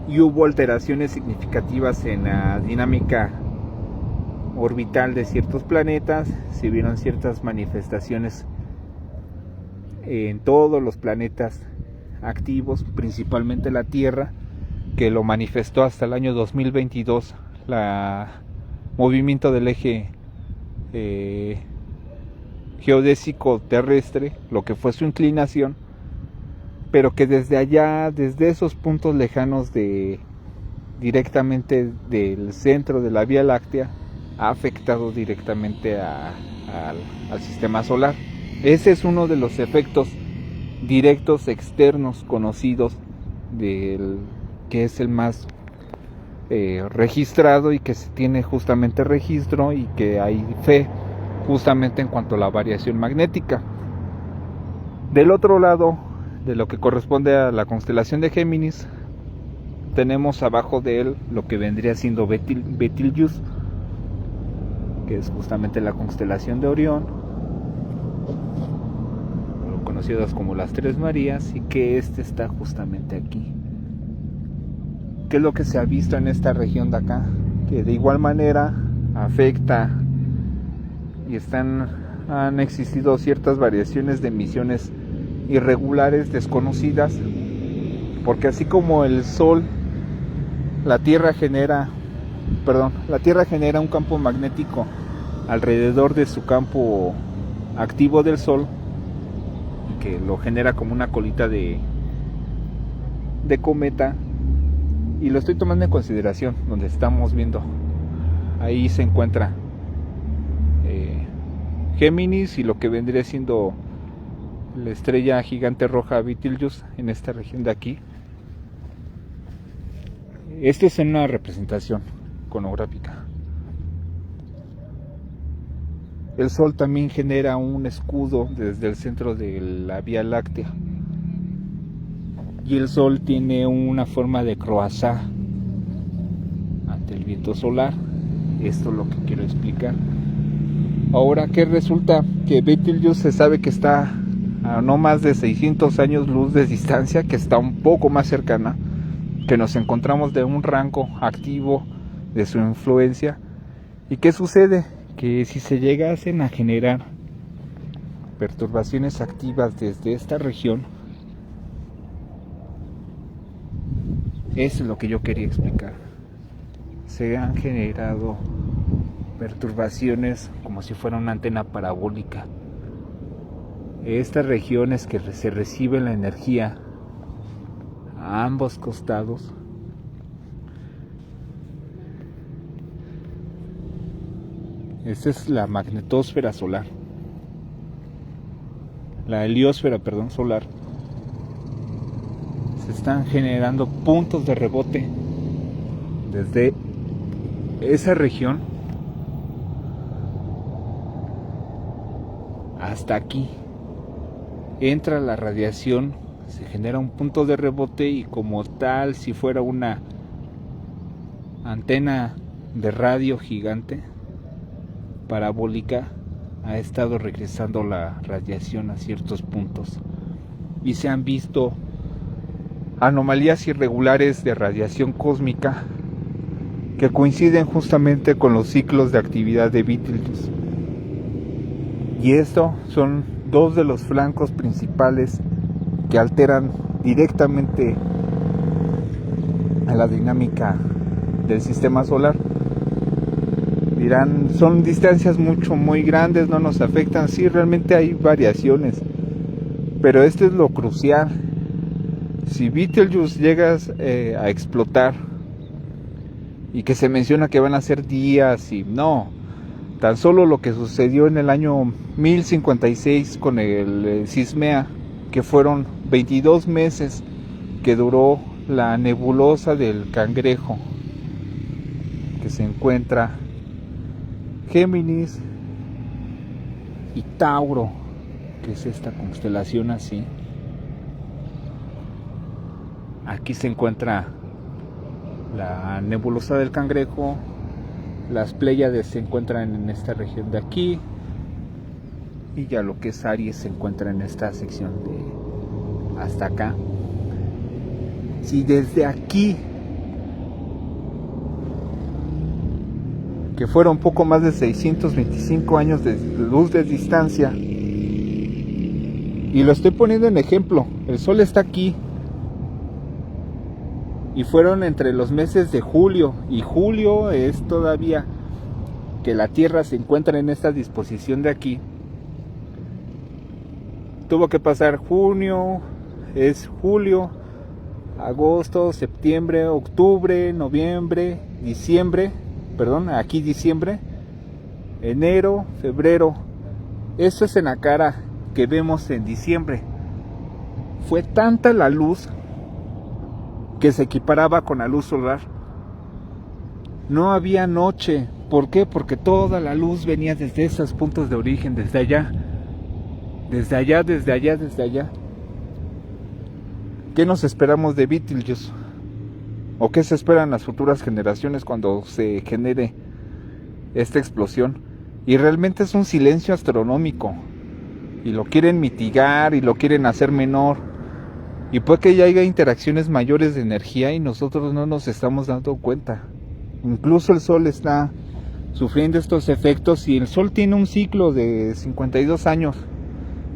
y hubo alteraciones significativas en la dinámica orbital de ciertos planetas. Se vieron ciertas manifestaciones en todos los planetas activos, principalmente la Tierra, que lo manifestó hasta el año 2022, el movimiento del eje geodésico terrestre, lo que fue su inclinación, pero que desde allá, desde esos puntos lejanos directamente del centro de la Vía Láctea, ha afectado directamente al sistema solar. Ese es uno de los efectos directos externos conocidos del que es el más registrado y que se tiene justamente registro y que hay fe justamente en cuanto a la variación magnética. Del otro lado, de lo que corresponde a la constelación de Géminis, tenemos abajo de él lo que vendría siendo Betelgeuse, que es justamente la constelación de Orión, conocidas como las Tres Marías, y que está justamente aquí. ¿Qué es lo que se ha visto en esta región de acá? Que de igual manera afecta y han existido ciertas variaciones de emisiones irregulares desconocidas, porque así como el Sol, la Tierra genera un campo magnético alrededor de su campo activo del Sol, que lo genera como una colita de cometa, y lo estoy tomando en consideración donde estamos viendo. Ahí se encuentra Géminis y lo que vendría siendo la estrella gigante roja Betelgeuse en esta región de aquí. Esto es una representación iconográfica. El Sol también genera un escudo desde el centro de la Vía Láctea. Y el Sol tiene una forma de croissant ante el viento solar. Esto es lo que quiero explicar. Ahora, que resulta que Betelgeuse se sabe que está a no más de 600 años luz de distancia, que está un poco más cercana, que nos encontramos de un rango activo de su influencia. ¿Y qué sucede? Que si se llegasen a generar perturbaciones activas desde esta región, eso es lo que yo quería explicar. Se han generado perturbaciones como si fuera una antena parabólica. Estas regiones que se recibe la energía a ambos costados, esta es la magnetosfera solar, la heliosfera, solar. Se están generando puntos de rebote desde esa región hasta aquí. Entra la radiación, se genera un punto de rebote y como tal, si fuera una antena de radio gigante parabólica, ha estado regresando la radiación a ciertos puntos y se han visto anomalías irregulares de radiación cósmica que coinciden justamente con los ciclos de actividad de Betelgeuse. Y esto son dos de los flancos principales que alteran directamente a la dinámica del sistema solar. Dirán, son distancias muy grandes, no nos afectan. Sí, realmente hay variaciones, pero esto es lo crucial. Si Betelgeuse llegas a explotar, y que se menciona que van a ser días, y no, tan solo lo que sucedió en el año 1056 con el Cismea, que fueron 22 meses que duró la nebulosa del Cangrejo, que se encuentra Géminis y Tauro, que es esta constelación así. Aquí se encuentra la nebulosa del Cangrejo, las Pléyades se encuentran en esta región de aquí, y ya lo que es Aries se encuentra en esta sección de hasta acá. Si desde aquí, que fueron poco más de 625 años de luz de distancia, y lo estoy poniendo en ejemplo, el Sol está aquí, y fueron entre los meses de julio, y julio es todavía que la Tierra se encuentra en esta disposición de aquí. Tuvo que pasar junio, es julio, agosto, septiembre, octubre, noviembre, diciembre, aquí diciembre, enero, febrero. Eso es en la cara que vemos en diciembre. Fue tanta la luz que se equiparaba con la luz solar. No había noche. ¿Por qué? Porque toda la luz venía desde esos puntos de origen, desde allá. Desde allá, desde allá, desde allá. ¿Qué nos esperamos de Betelgeuse? ¿O qué se esperan las futuras generaciones cuando se genere esta explosión? Y realmente es un silencio astronómico. Y lo quieren mitigar y lo quieren hacer menor. Y puede que ya haya interacciones mayores de energía y nosotros no nos estamos dando cuenta. Incluso el Sol está sufriendo estos efectos y el Sol tiene un ciclo de 52 años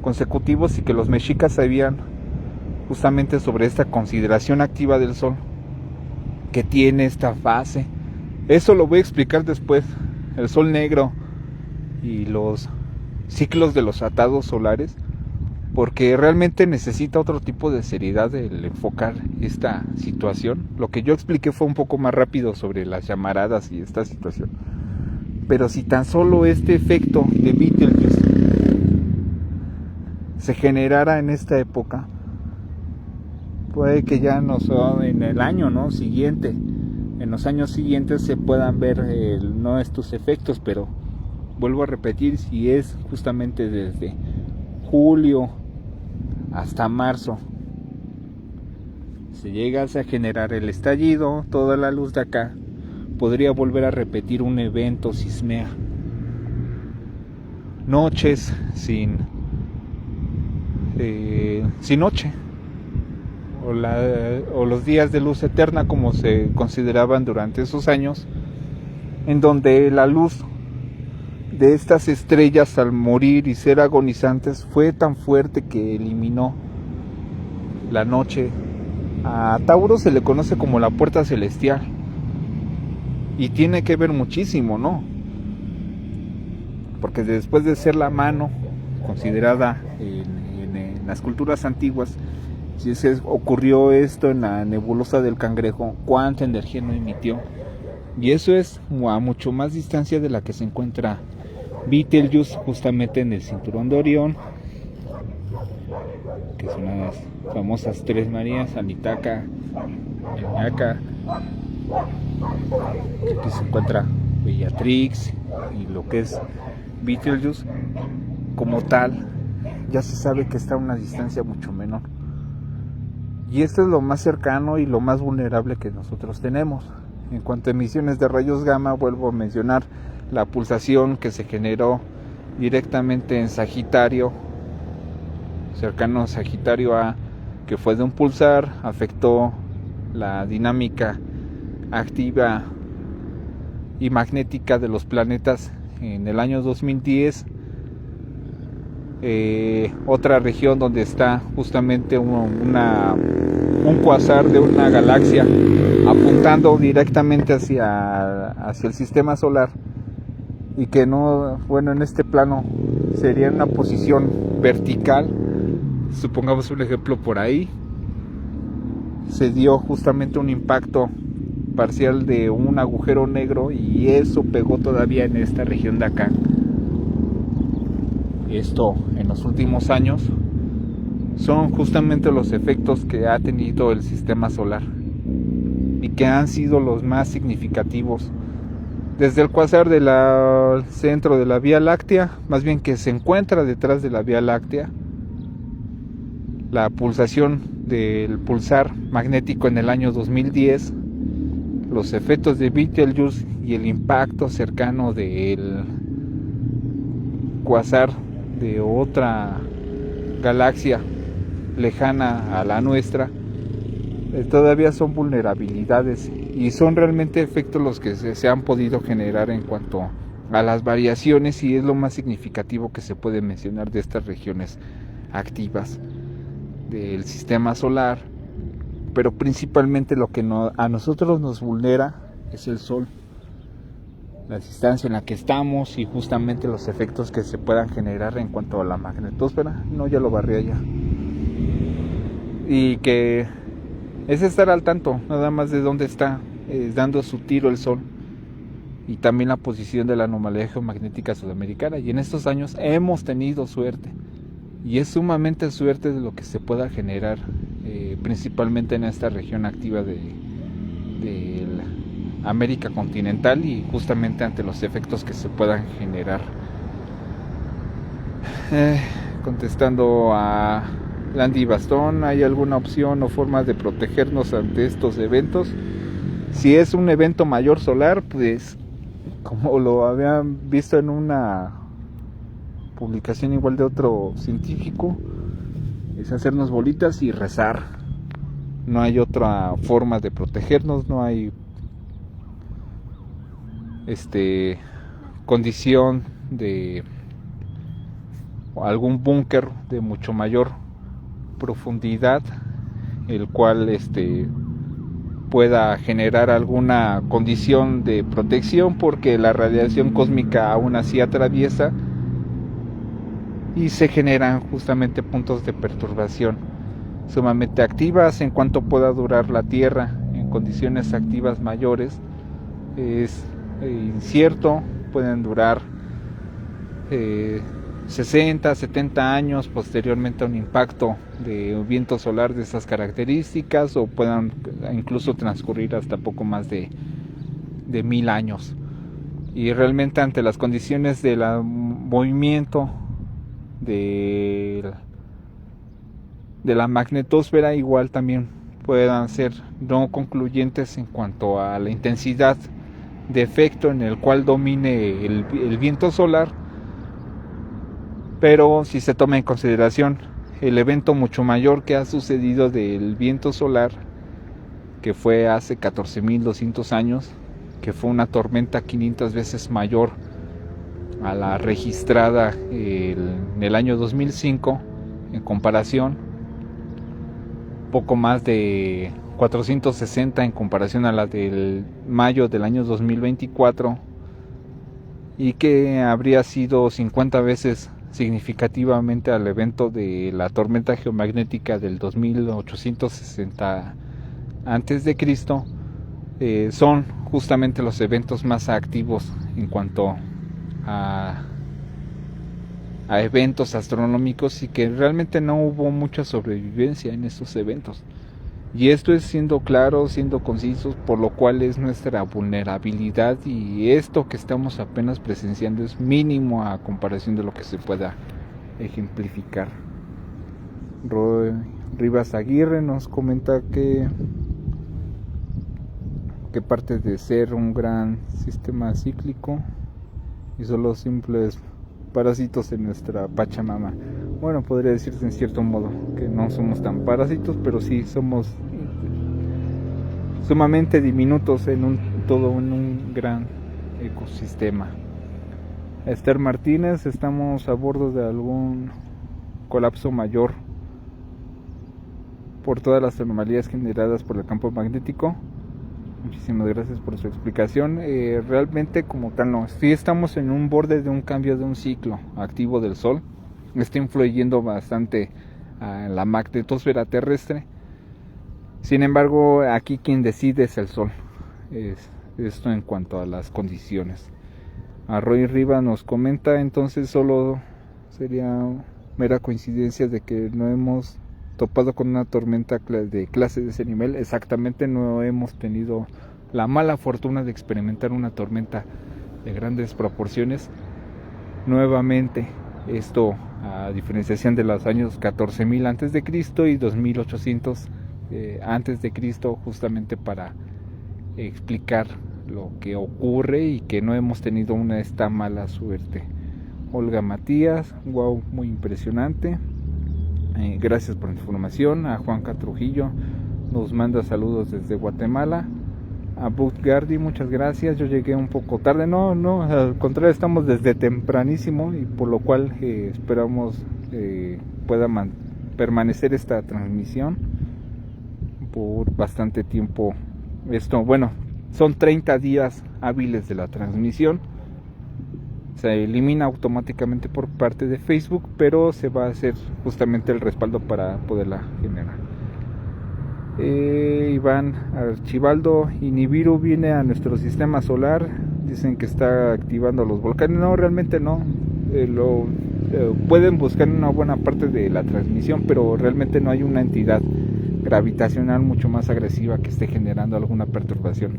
consecutivos y que los mexicas sabían justamente sobre esta consideración activa del Sol que tiene esta fase. Eso lo voy a explicar después. El Sol negro y los ciclos de los atados solares, porque realmente necesita otro tipo de seriedad el enfocar esta situación. Lo que yo expliqué fue un poco más rápido sobre las llamaradas y esta situación, pero si tan solo este efecto de Betelgeuse se generara en esta época, puede que ya en el año siguiente, en los años siguientes se puedan ver no estos efectos, pero vuelvo a repetir, si es justamente desde julio hasta marzo se llegase a generar el estallido, toda la luz de acá podría volver a repetir un evento sismea. Noches sin noche, o los días de luz eterna como se consideraban durante esos años, en donde la luz de estas estrellas al morir y ser agonizantes fue tan fuerte que eliminó la noche. A Tauro se le conoce como la puerta celestial y tiene que ver muchísimo, ¿no? Porque después de ser la mano considerada en las culturas antiguas, si ocurrió esto en la nebulosa del Cangrejo, ¿cuánta energía no emitió? Y eso es a mucho más distancia de la que se encuentra Betelgeuse, justamente en el cinturón de Orión, que son las famosas Tres Marías, Amitaca, Eniaca. Aquí se encuentra Bellatrix, y lo que es Betelgeuse como tal ya se sabe que está a una distancia mucho menor, y esto es lo más cercano y lo más vulnerable que nosotros tenemos. En cuanto a emisiones de rayos gamma, vuelvo a mencionar la pulsación que se generó directamente en Sagitario, cercano a Sagitario A, que fue de un pulsar, afectó la dinámica activa y magnética de los planetas en el año 2010. Otra región donde está justamente un cuasar de una galaxia apuntando directamente hacia el sistema solar, y que en este plano sería en una posición vertical. Supongamos un ejemplo por ahí, se dio justamente un impacto parcial de un agujero negro y eso pegó todavía en esta región de acá. Esto en los últimos años son justamente los efectos que ha tenido el sistema solar y que han sido los más significativos. Desde el cuásar del centro de la Vía Láctea, más bien que se encuentra detrás de la Vía Láctea, la pulsación del pulsar magnético en el año 2010, los efectos de Betelgeuse y el impacto cercano del cuásar de otra galaxia lejana a la nuestra, todavía son vulnerabilidades y son realmente efectos los que se han podido generar en cuanto a las variaciones, y es lo más significativo que se puede mencionar de estas regiones activas del sistema solar. Pero principalmente lo que a nosotros nos vulnera es el Sol, la distancia en la que estamos y justamente los efectos que se puedan generar en cuanto a la magnetosfera. No, ya lo barrí allá. Y que es estar al tanto nada más de dónde está dando su tiro el Sol, y también la posición de la anomalía geomagnética sudamericana. Y en estos años hemos tenido suerte, y es sumamente suerte de lo que se pueda generar, principalmente en esta región activa de América continental, y justamente ante los efectos que se puedan generar. Contestando a Landy Bastón, ¿hay alguna opción o forma de protegernos ante estos eventos? Si es un evento mayor solar, pues como lo habían visto en una publicación igual de otro científico, es hacernos bolitas y rezar. No hay otra forma de protegernos, no hay condición de algún búnker de mucho mayor profundidad, el cual pueda generar alguna condición de protección, porque la radiación cósmica aún así atraviesa y se generan justamente puntos de perturbación sumamente activas. En cuanto pueda durar la Tierra en condiciones activas mayores es incierto, pueden durar 60, 70 años posteriormente a un impacto de un viento solar de estas características, o puedan incluso transcurrir hasta poco más de 1000 años. Y realmente ante las condiciones del movimiento de la magnetosfera, igual también puedan ser no concluyentes en cuanto a la intensidad de efecto en el cual domine el viento solar, pero si se toma en consideración el evento mucho mayor que ha sucedido del viento solar, que fue hace 14.200 años, que fue una tormenta 500 veces mayor a la registrada en el año 2005, en comparación, poco más de 460 en comparación a la del mayo del año 2024, y que habría sido 50 veces significativamente al evento de la tormenta geomagnética del 2860 antes de Cristo. Son justamente los eventos más activos en cuanto a eventos astronómicos, y que realmente no hubo mucha sobrevivencia en estos eventos. Y esto es siendo claros, siendo concisos, por lo cual es nuestra vulnerabilidad, y esto que estamos apenas presenciando es mínimo a comparación de lo que se pueda ejemplificar. Roy Rivas Aguirre nos comenta que parte de ser un gran sistema cíclico y solo simples parásitos en nuestra Pachamama. Bueno, podría decirse en cierto modo que no somos tan parásitos, pero sí somos sumamente diminutos en un gran ecosistema. Esther Martínez, estamos a bordo de algún colapso mayor por todas las anomalías generadas por el campo magnético. Muchísimas gracias por su explicación. Realmente como tal no, sí estamos en un borde de un cambio de un ciclo activo del Sol. Está influyendo bastante a la magnetosfera terrestre. Sin embargo, aquí quien decide es el Sol. Esto en cuanto a las condiciones. A Roy Riva nos comenta, entonces solo sería mera coincidencia de que no hemos topado con una tormenta de clase de ese nivel. Exactamente, no hemos tenido la mala fortuna de experimentar una tormenta de grandes proporciones nuevamente. Esto a diferenciación de los años 14.000 antes de Cristo y 2.800 antes de Cristo, justamente para explicar lo que ocurre y que no hemos tenido esta mala suerte. Olga Matías, wow, muy impresionante. Gracias por la información. A Juanca Trujillo nos manda saludos desde Guatemala. A Bud Gardi, muchas gracias. Yo llegué un poco tarde. No, al contrario, estamos desde tempranísimo, y por lo cual esperamos pueda permanecer esta transmisión por bastante tiempo. Bueno, son 30 días hábiles de la transmisión. Se elimina automáticamente por parte de Facebook, pero se va a hacer justamente el respaldo para poderla generar. Iván Archibaldo, y Nibiru viene a nuestro sistema solar. dicen que está activando los volcanes. No, realmente no. Pueden buscar una buena parte de la transmisión, pero realmente no hay una entidad gravitacional mucho más agresiva que esté generando alguna perturbación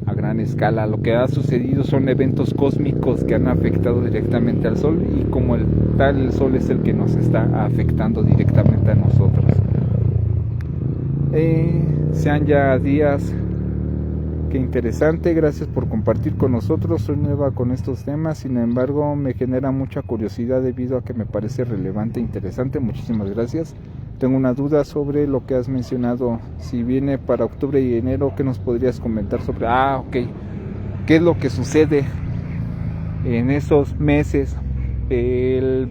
a gran escala. Lo que ha sucedido son eventos cósmicos que han afectado directamente al Sol, y como el Sol es el que nos está afectando directamente a nosotros. Sean ya días. Qué interesante, gracias por compartir con nosotros. Soy nueva con estos temas, sin embargo me genera mucha curiosidad debido a que me parece relevante e interesante. Muchísimas gracias. Tengo una duda sobre lo que has mencionado. Si viene para octubre y enero, ¿qué nos podrías comentar sobre? Ok. ¿Qué es lo que sucede en esos meses? Él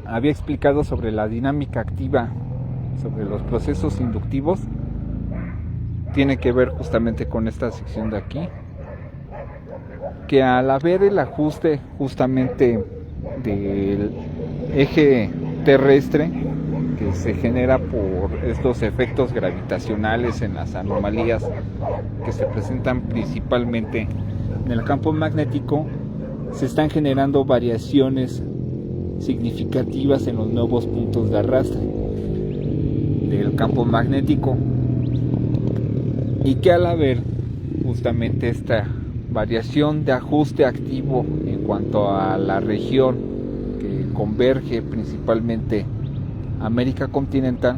había explicado sobre la dinámica activa, sobre los procesos inductivos. Tiene que ver justamente con esta sección de aquí, que al haber el ajuste justamente del eje terrestre que se genera por estos efectos gravitacionales en las anomalías que se presentan principalmente en el campo magnético, se están generando variaciones significativas en los nuevos puntos de arrastre del campo magnético, y que al haber justamente esta variación de ajuste activo en cuanto a la región que converge principalmente América continental,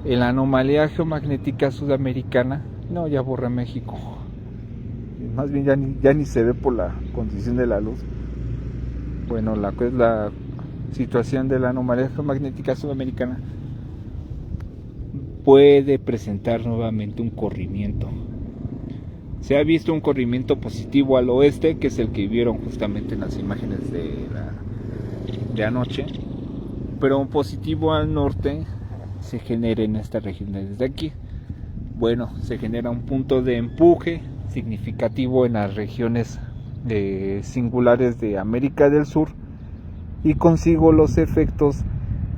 en la anomalía geomagnética sudamericana, ya borré México, más bien ya ni se ve por la condición de la luz. Bueno, la situación de la anomalía geomagnética sudamericana puede presentar nuevamente un corrimiento. Se ha visto un corrimiento positivo al oeste, que es el que vieron justamente en las imágenes de anoche, pero un positivo al norte se genera en esta región desde aquí. Bueno, se genera un punto de empuje significativo en las regiones singulares de América del Sur, y consigo los efectos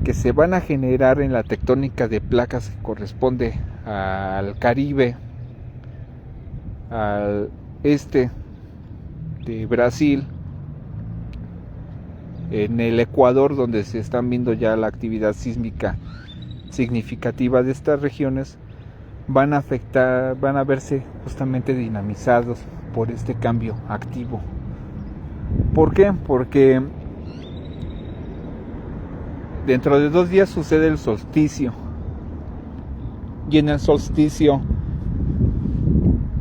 que se van a generar en la tectónica de placas que corresponde al Caribe, al este de Brasil, en el Ecuador, donde se están viendo ya la actividad sísmica significativa de estas regiones, van a verse justamente dinamizados por este cambio activo. ¿Por qué? Porque dentro de 2 días sucede el solsticio, y en el solsticio,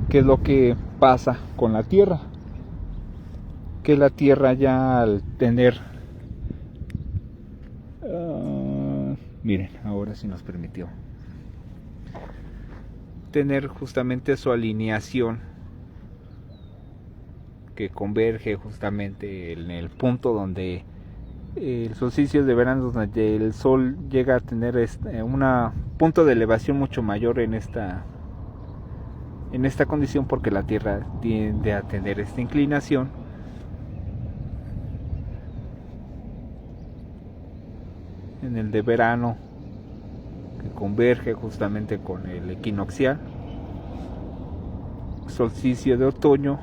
¿qué es lo que pasa con la Tierra? Que la Tierra ya al tener, miren, ahora sí nos permitió tener justamente su alineación que converge justamente en el punto donde el solsticio de verano, donde el Sol llega a tener un punto de elevación mucho mayor en esta condición, porque la Tierra tiende a tener esta inclinación. En el de verano, que converge justamente con el equinoccial, solsticio de otoño,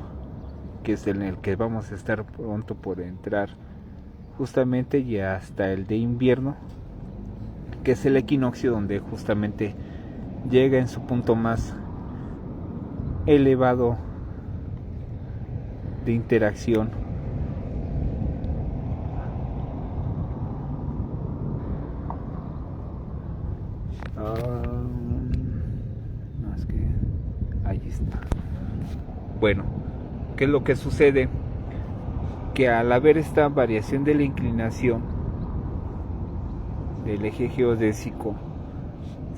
que es en el que vamos a estar pronto por entrar justamente, y hasta el de invierno, que es el equinoccio, donde justamente llega en su punto más elevado de interacción más que ahí está. Bueno, ¿qué es lo que sucede? Que al haber esta variación de la inclinación del eje geodésico,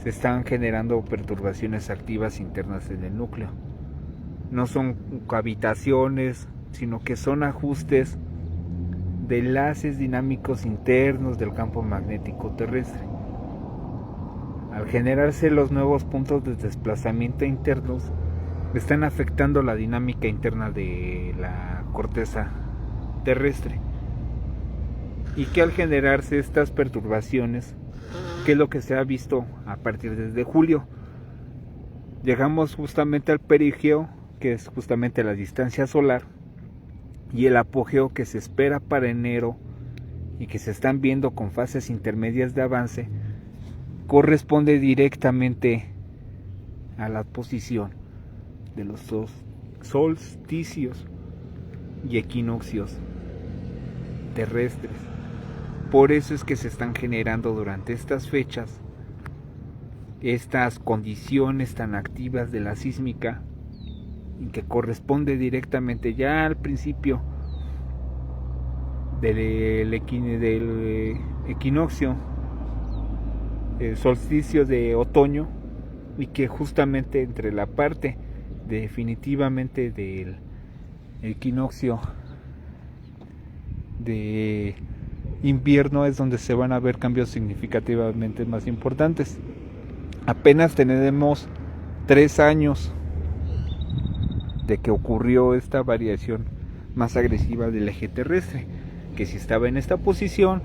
se están generando perturbaciones activas internas en el núcleo. No son cavitaciones, sino que son ajustes de enlaces dinámicos internos del campo magnético terrestre. Al generarse los nuevos puntos de desplazamiento internos, están afectando la dinámica interna de la corteza terrestre, y que al generarse estas perturbaciones, que es lo que se ha visto a partir desde julio, llegamos justamente al perigeo, que es justamente la distancia solar, y el apogeo que se espera para enero y que se están viendo con fases intermedias de avance, corresponde directamente a la posición de los solsticios y equinoccios terrestres. Por eso es que se están generando durante estas fechas estas condiciones tan activas de la sísmica, y que corresponde directamente ya al principio del equinoccio, el solsticio de otoño, y que justamente entre la parte definitivamente del equinoccio de invierno es donde se van a ver cambios significativamente más importantes. Apenas tenemos 3 años de que ocurrió esta variación más agresiva del eje terrestre, que si estaba en esta posición,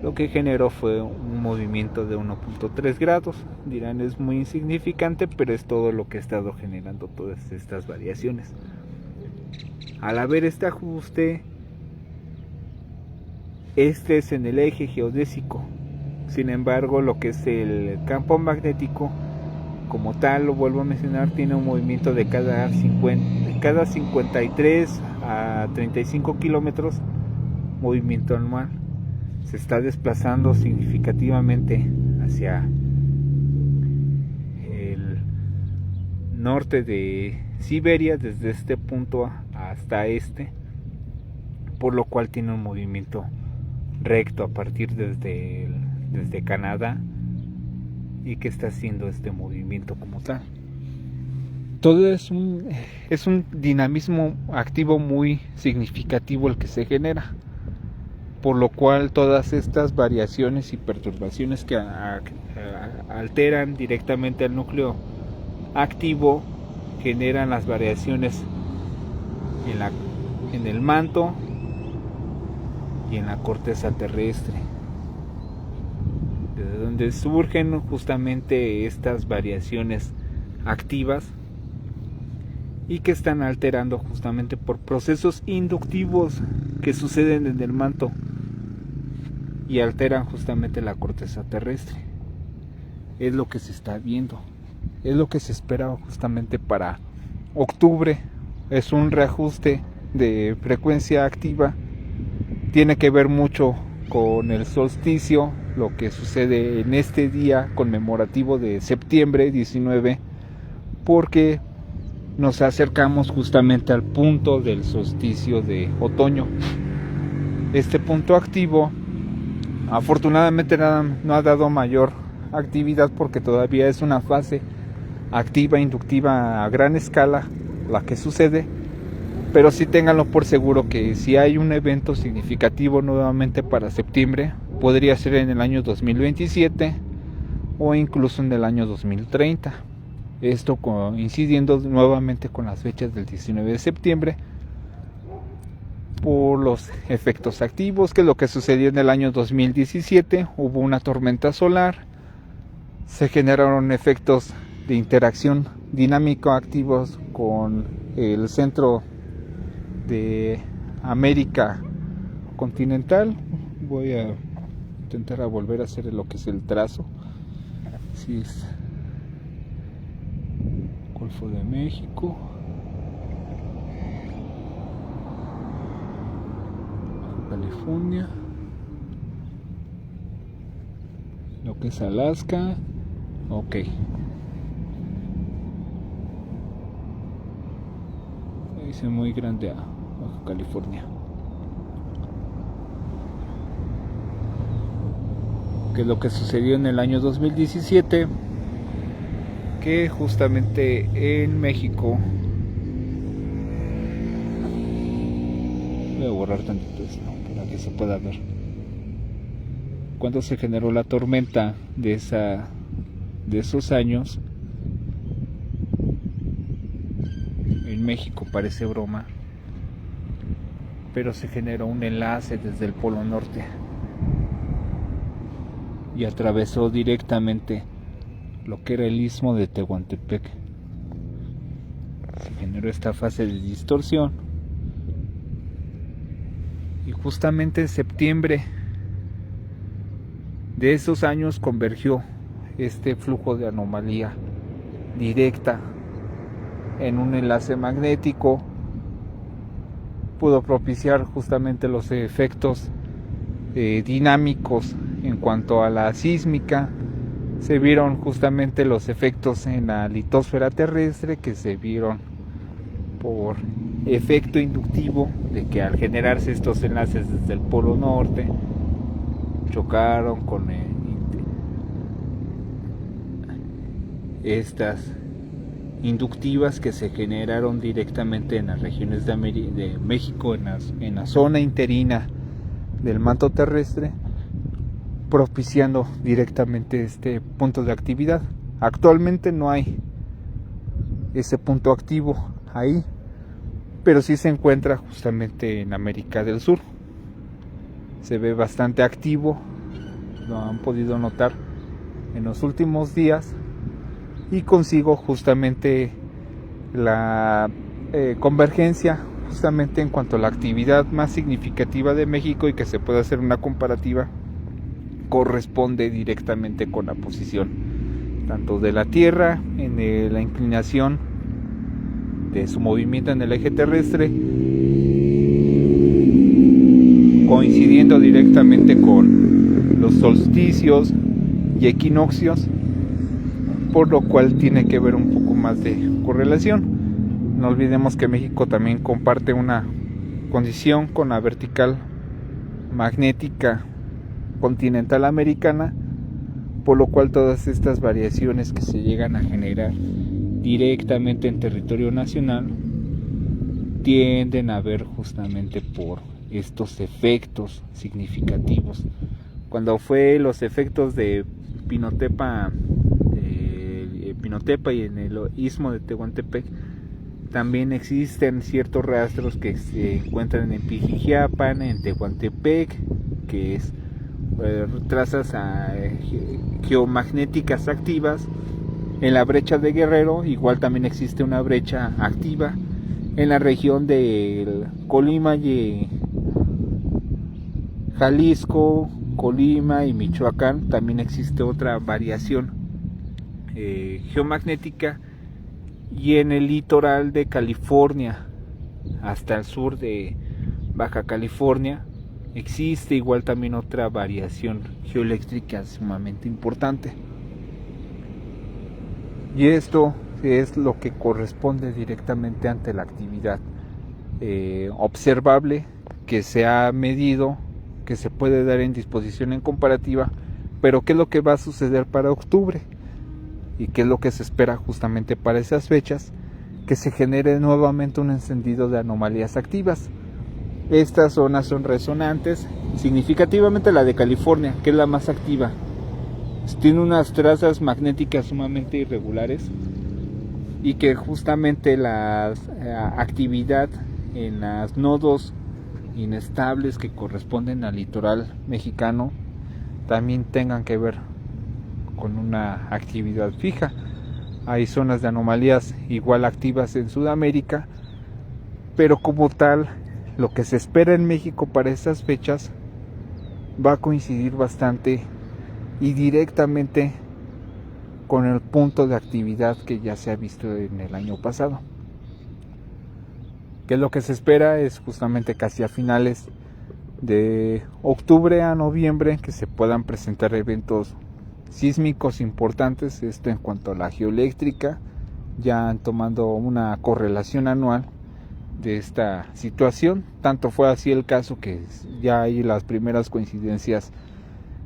lo que generó fue un movimiento de 1.3 grados. Dirán, es muy insignificante, pero es todo lo que ha estado generando todas estas variaciones. Al haber este ajuste, este es en el eje geodésico. Sin embargo, lo que es el campo magnético, como tal, lo vuelvo a mencionar, tiene un movimiento de cada 53 a 35 kilómetros, movimiento anual. Se está desplazando significativamente hacia el norte de Siberia, desde este punto hasta este, por lo cual tiene un movimiento recto a partir desde Canadá, y que está haciendo este movimiento como tal. Todo es un dinamismo activo muy significativo el que se genera, por lo cual todas estas variaciones y perturbaciones que alteran directamente al núcleo activo generan las variaciones en el manto y en la corteza terrestre, de donde surgen justamente estas variaciones activas y que están alterando justamente por procesos inductivos que suceden en el manto y alteran justamente la corteza terrestre. Es lo que se está viendo, es lo que se espera justamente para octubre. Es un reajuste de frecuencia activa, tiene que ver mucho con el solsticio, lo que sucede en este día conmemorativo de septiembre 19, porque nos acercamos justamente al punto del solsticio de otoño. Este punto activo afortunadamente no ha dado mayor actividad, porque todavía es una fase activa inductiva a gran escala la que sucede, pero sí ténganlo por seguro que si hay un evento significativo nuevamente para septiembre, podría ser en el año 2027 o incluso en el año 2030. Esto coincidiendo nuevamente con las fechas del 19 de septiembre por los efectos activos, que es lo que sucedió en el año 2017. Hubo una tormenta solar, se generaron efectos de interacción dinámico activos con el centro de América continental. Voy a intentar volver a hacer lo que es el trazo. Sí, es Golfo de México, California, lo que es Alaska. Ok, dice muy grande a Baja California, que es lo que sucedió en el año 2017, que justamente en México, voy a borrar tantito esto para que se pueda ver, cuando se generó la tormenta de esos años en México. Parece broma, pero se generó un enlace desde el Polo Norte y atravesó directamente lo que era el istmo de Tehuantepec. se generó esta fase de distorsión, y justamente en septiembre de esos años convergió este flujo de anomalía directa en un enlace magnético. Pudo propiciar justamente los efectos dinámicos en cuanto a la sísmica. Se vieron justamente los efectos en la litosfera terrestre, que se vieron por efecto inductivo de que al generarse estos enlaces desde el polo norte chocaron con estas inductivas que se generaron directamente en las regiones de México, en la zona interina del manto terrestre, propiciando directamente este punto de actividad. Actualmente no hay ese punto activo ahí, pero sí se encuentra justamente en América del Sur. Se ve bastante activo, lo han podido notar en los últimos días, y consigo justamente la convergencia justamente en cuanto a la actividad más significativa de México, y que se puede hacer una comparativa, corresponde directamente con la posición tanto de la Tierra en la inclinación de su movimiento en el eje terrestre, coincidiendo directamente con los solsticios y equinoccios, por lo cual tiene que ver un poco más de correlación. No olvidemos que México también comparte una condición con la vertical magnética continental americana, por lo cual todas estas variaciones que se llegan a generar directamente en territorio nacional tienden a ver justamente por estos efectos significativos. Cuando fue los efectos de Pinotepa y en el istmo de Tehuantepec, también existen ciertos rastros que se encuentran en Pijijiapan, en Tehuantepec, que es trazas geomagnéticas activas. En la brecha de Guerrero igual también existe una brecha activa. En la región de Colima y Jalisco, Colima y Michoacán también existe otra variación geomagnética, y en el litoral de California hasta el sur de Baja California existe igual también otra variación geoeléctrica sumamente importante, y esto es lo que corresponde directamente ante la actividad observable que se ha medido, que se puede dar en disposición en comparativa. Pero ¿qué es lo que va a suceder para octubre? ¿Y qué es lo que se espera justamente para esas fechas? Que se genere nuevamente un encendido de anomalías activas. Estas zonas son resonantes, significativamente la de California, que es la más activa. Tiene unas trazas magnéticas sumamente irregulares, y que justamente la actividad en los nodos inestables que corresponden al litoral mexicano también tengan que ver con una actividad fija. Hay zonas de anomalías igual activas en Sudamérica, pero como tal, lo que se espera en México para estas fechas va a coincidir bastante y directamente con el punto de actividad que ya se ha visto en el año pasado. Que lo que se espera es justamente casi a finales de octubre a noviembre que se puedan presentar eventos sísmicos importantes, esto en cuanto a la geoeléctrica, ya tomando una correlación anual de esta situación. Tanto fue así el caso que ya hay las primeras coincidencias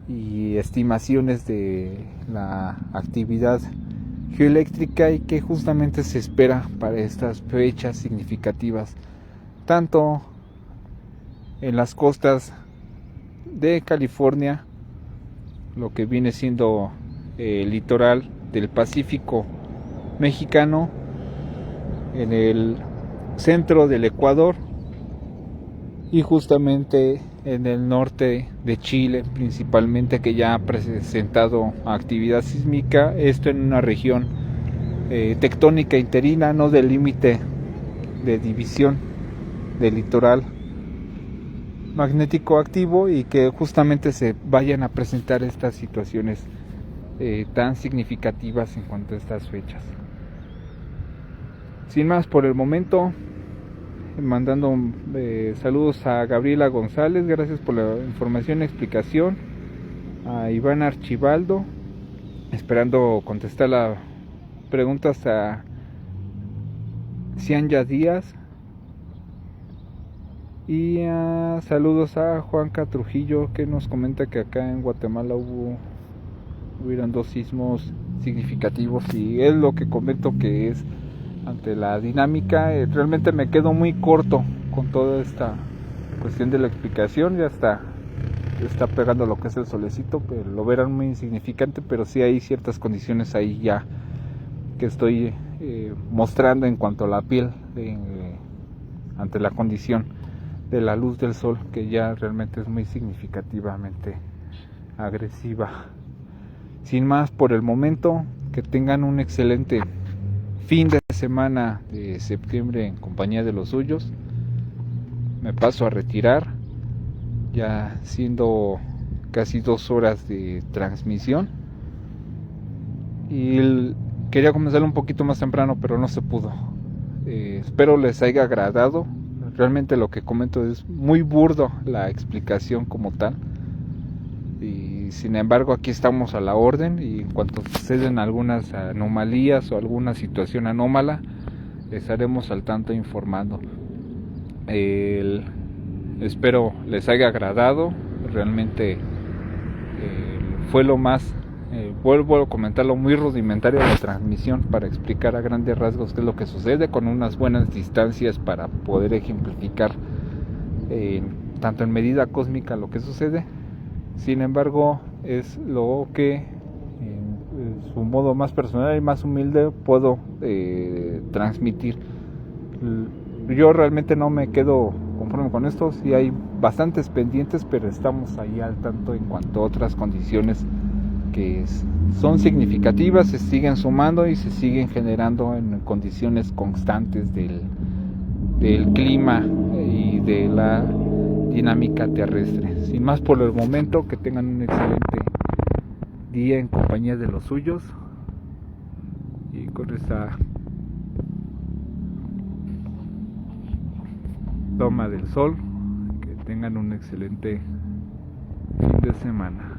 y estimaciones de la actividad geoeléctrica, y que justamente se espera para estas fechas significativas, tanto en las costas de California, lo que viene siendo el litoral del Pacífico mexicano, en el centro del Ecuador, y justamente en el norte de Chile principalmente, que ya ha presentado actividad sísmica, esto en una región tectónica interina, no del límite de división del litoral magnético activo, y que justamente se vayan a presentar estas situaciones tan significativas en cuanto a estas fechas. Sin más por el momento, mandando saludos a Gabriela González, gracias por la información y explicación, a Iván Archibaldo, esperando contestar las preguntas, a Cianya Díaz, y saludos a Juanca Trujillo, que nos comenta que acá en Guatemala hubieron 2 sismos significativos, y es lo que comento, que es ante la dinámica. Realmente me quedo muy corto con toda esta cuestión de la explicación. Ya está pegando lo que es el solecito, pero lo verán muy insignificante, pero sí hay ciertas condiciones ahí ya que estoy mostrando en cuanto a la piel ante la condición de la luz del sol, que ya realmente es muy significativamente agresiva. Sin más por el momento, que tengan un excelente fin de semana de septiembre en compañía de los suyos. Me paso a retirar, ya siendo casi 2 horas de transmisión, y quería comenzar un poquito más temprano, pero no se pudo. Espero les haya agradado. Realmente lo que comento es muy burdo, la explicación como tal, y sin embargo aquí estamos a la orden, y en cuanto suceden algunas anomalías o alguna situación anómala, estaremos al tanto informando. Espero les haya agradado. Realmente fue lo más, vuelvo a comentarlo, muy rudimentaria la transmisión, para explicar a grandes rasgos qué es lo que sucede, con unas buenas distancias para poder ejemplificar tanto en medida cósmica lo que sucede. Sin embargo, es lo que en su modo más personal y más humilde puedo transmitir. Yo realmente no me quedo conforme con esto. Sí hay bastantes pendientes, pero estamos ahí al tanto en cuanto a otras condiciones que son significativas, se siguen sumando y se siguen generando en condiciones constantes del clima y de la dinámica terrestre. Sin más por el momento, que tengan un excelente día en compañía de los suyos, y con esta toma del sol, que tengan un excelente fin de semana.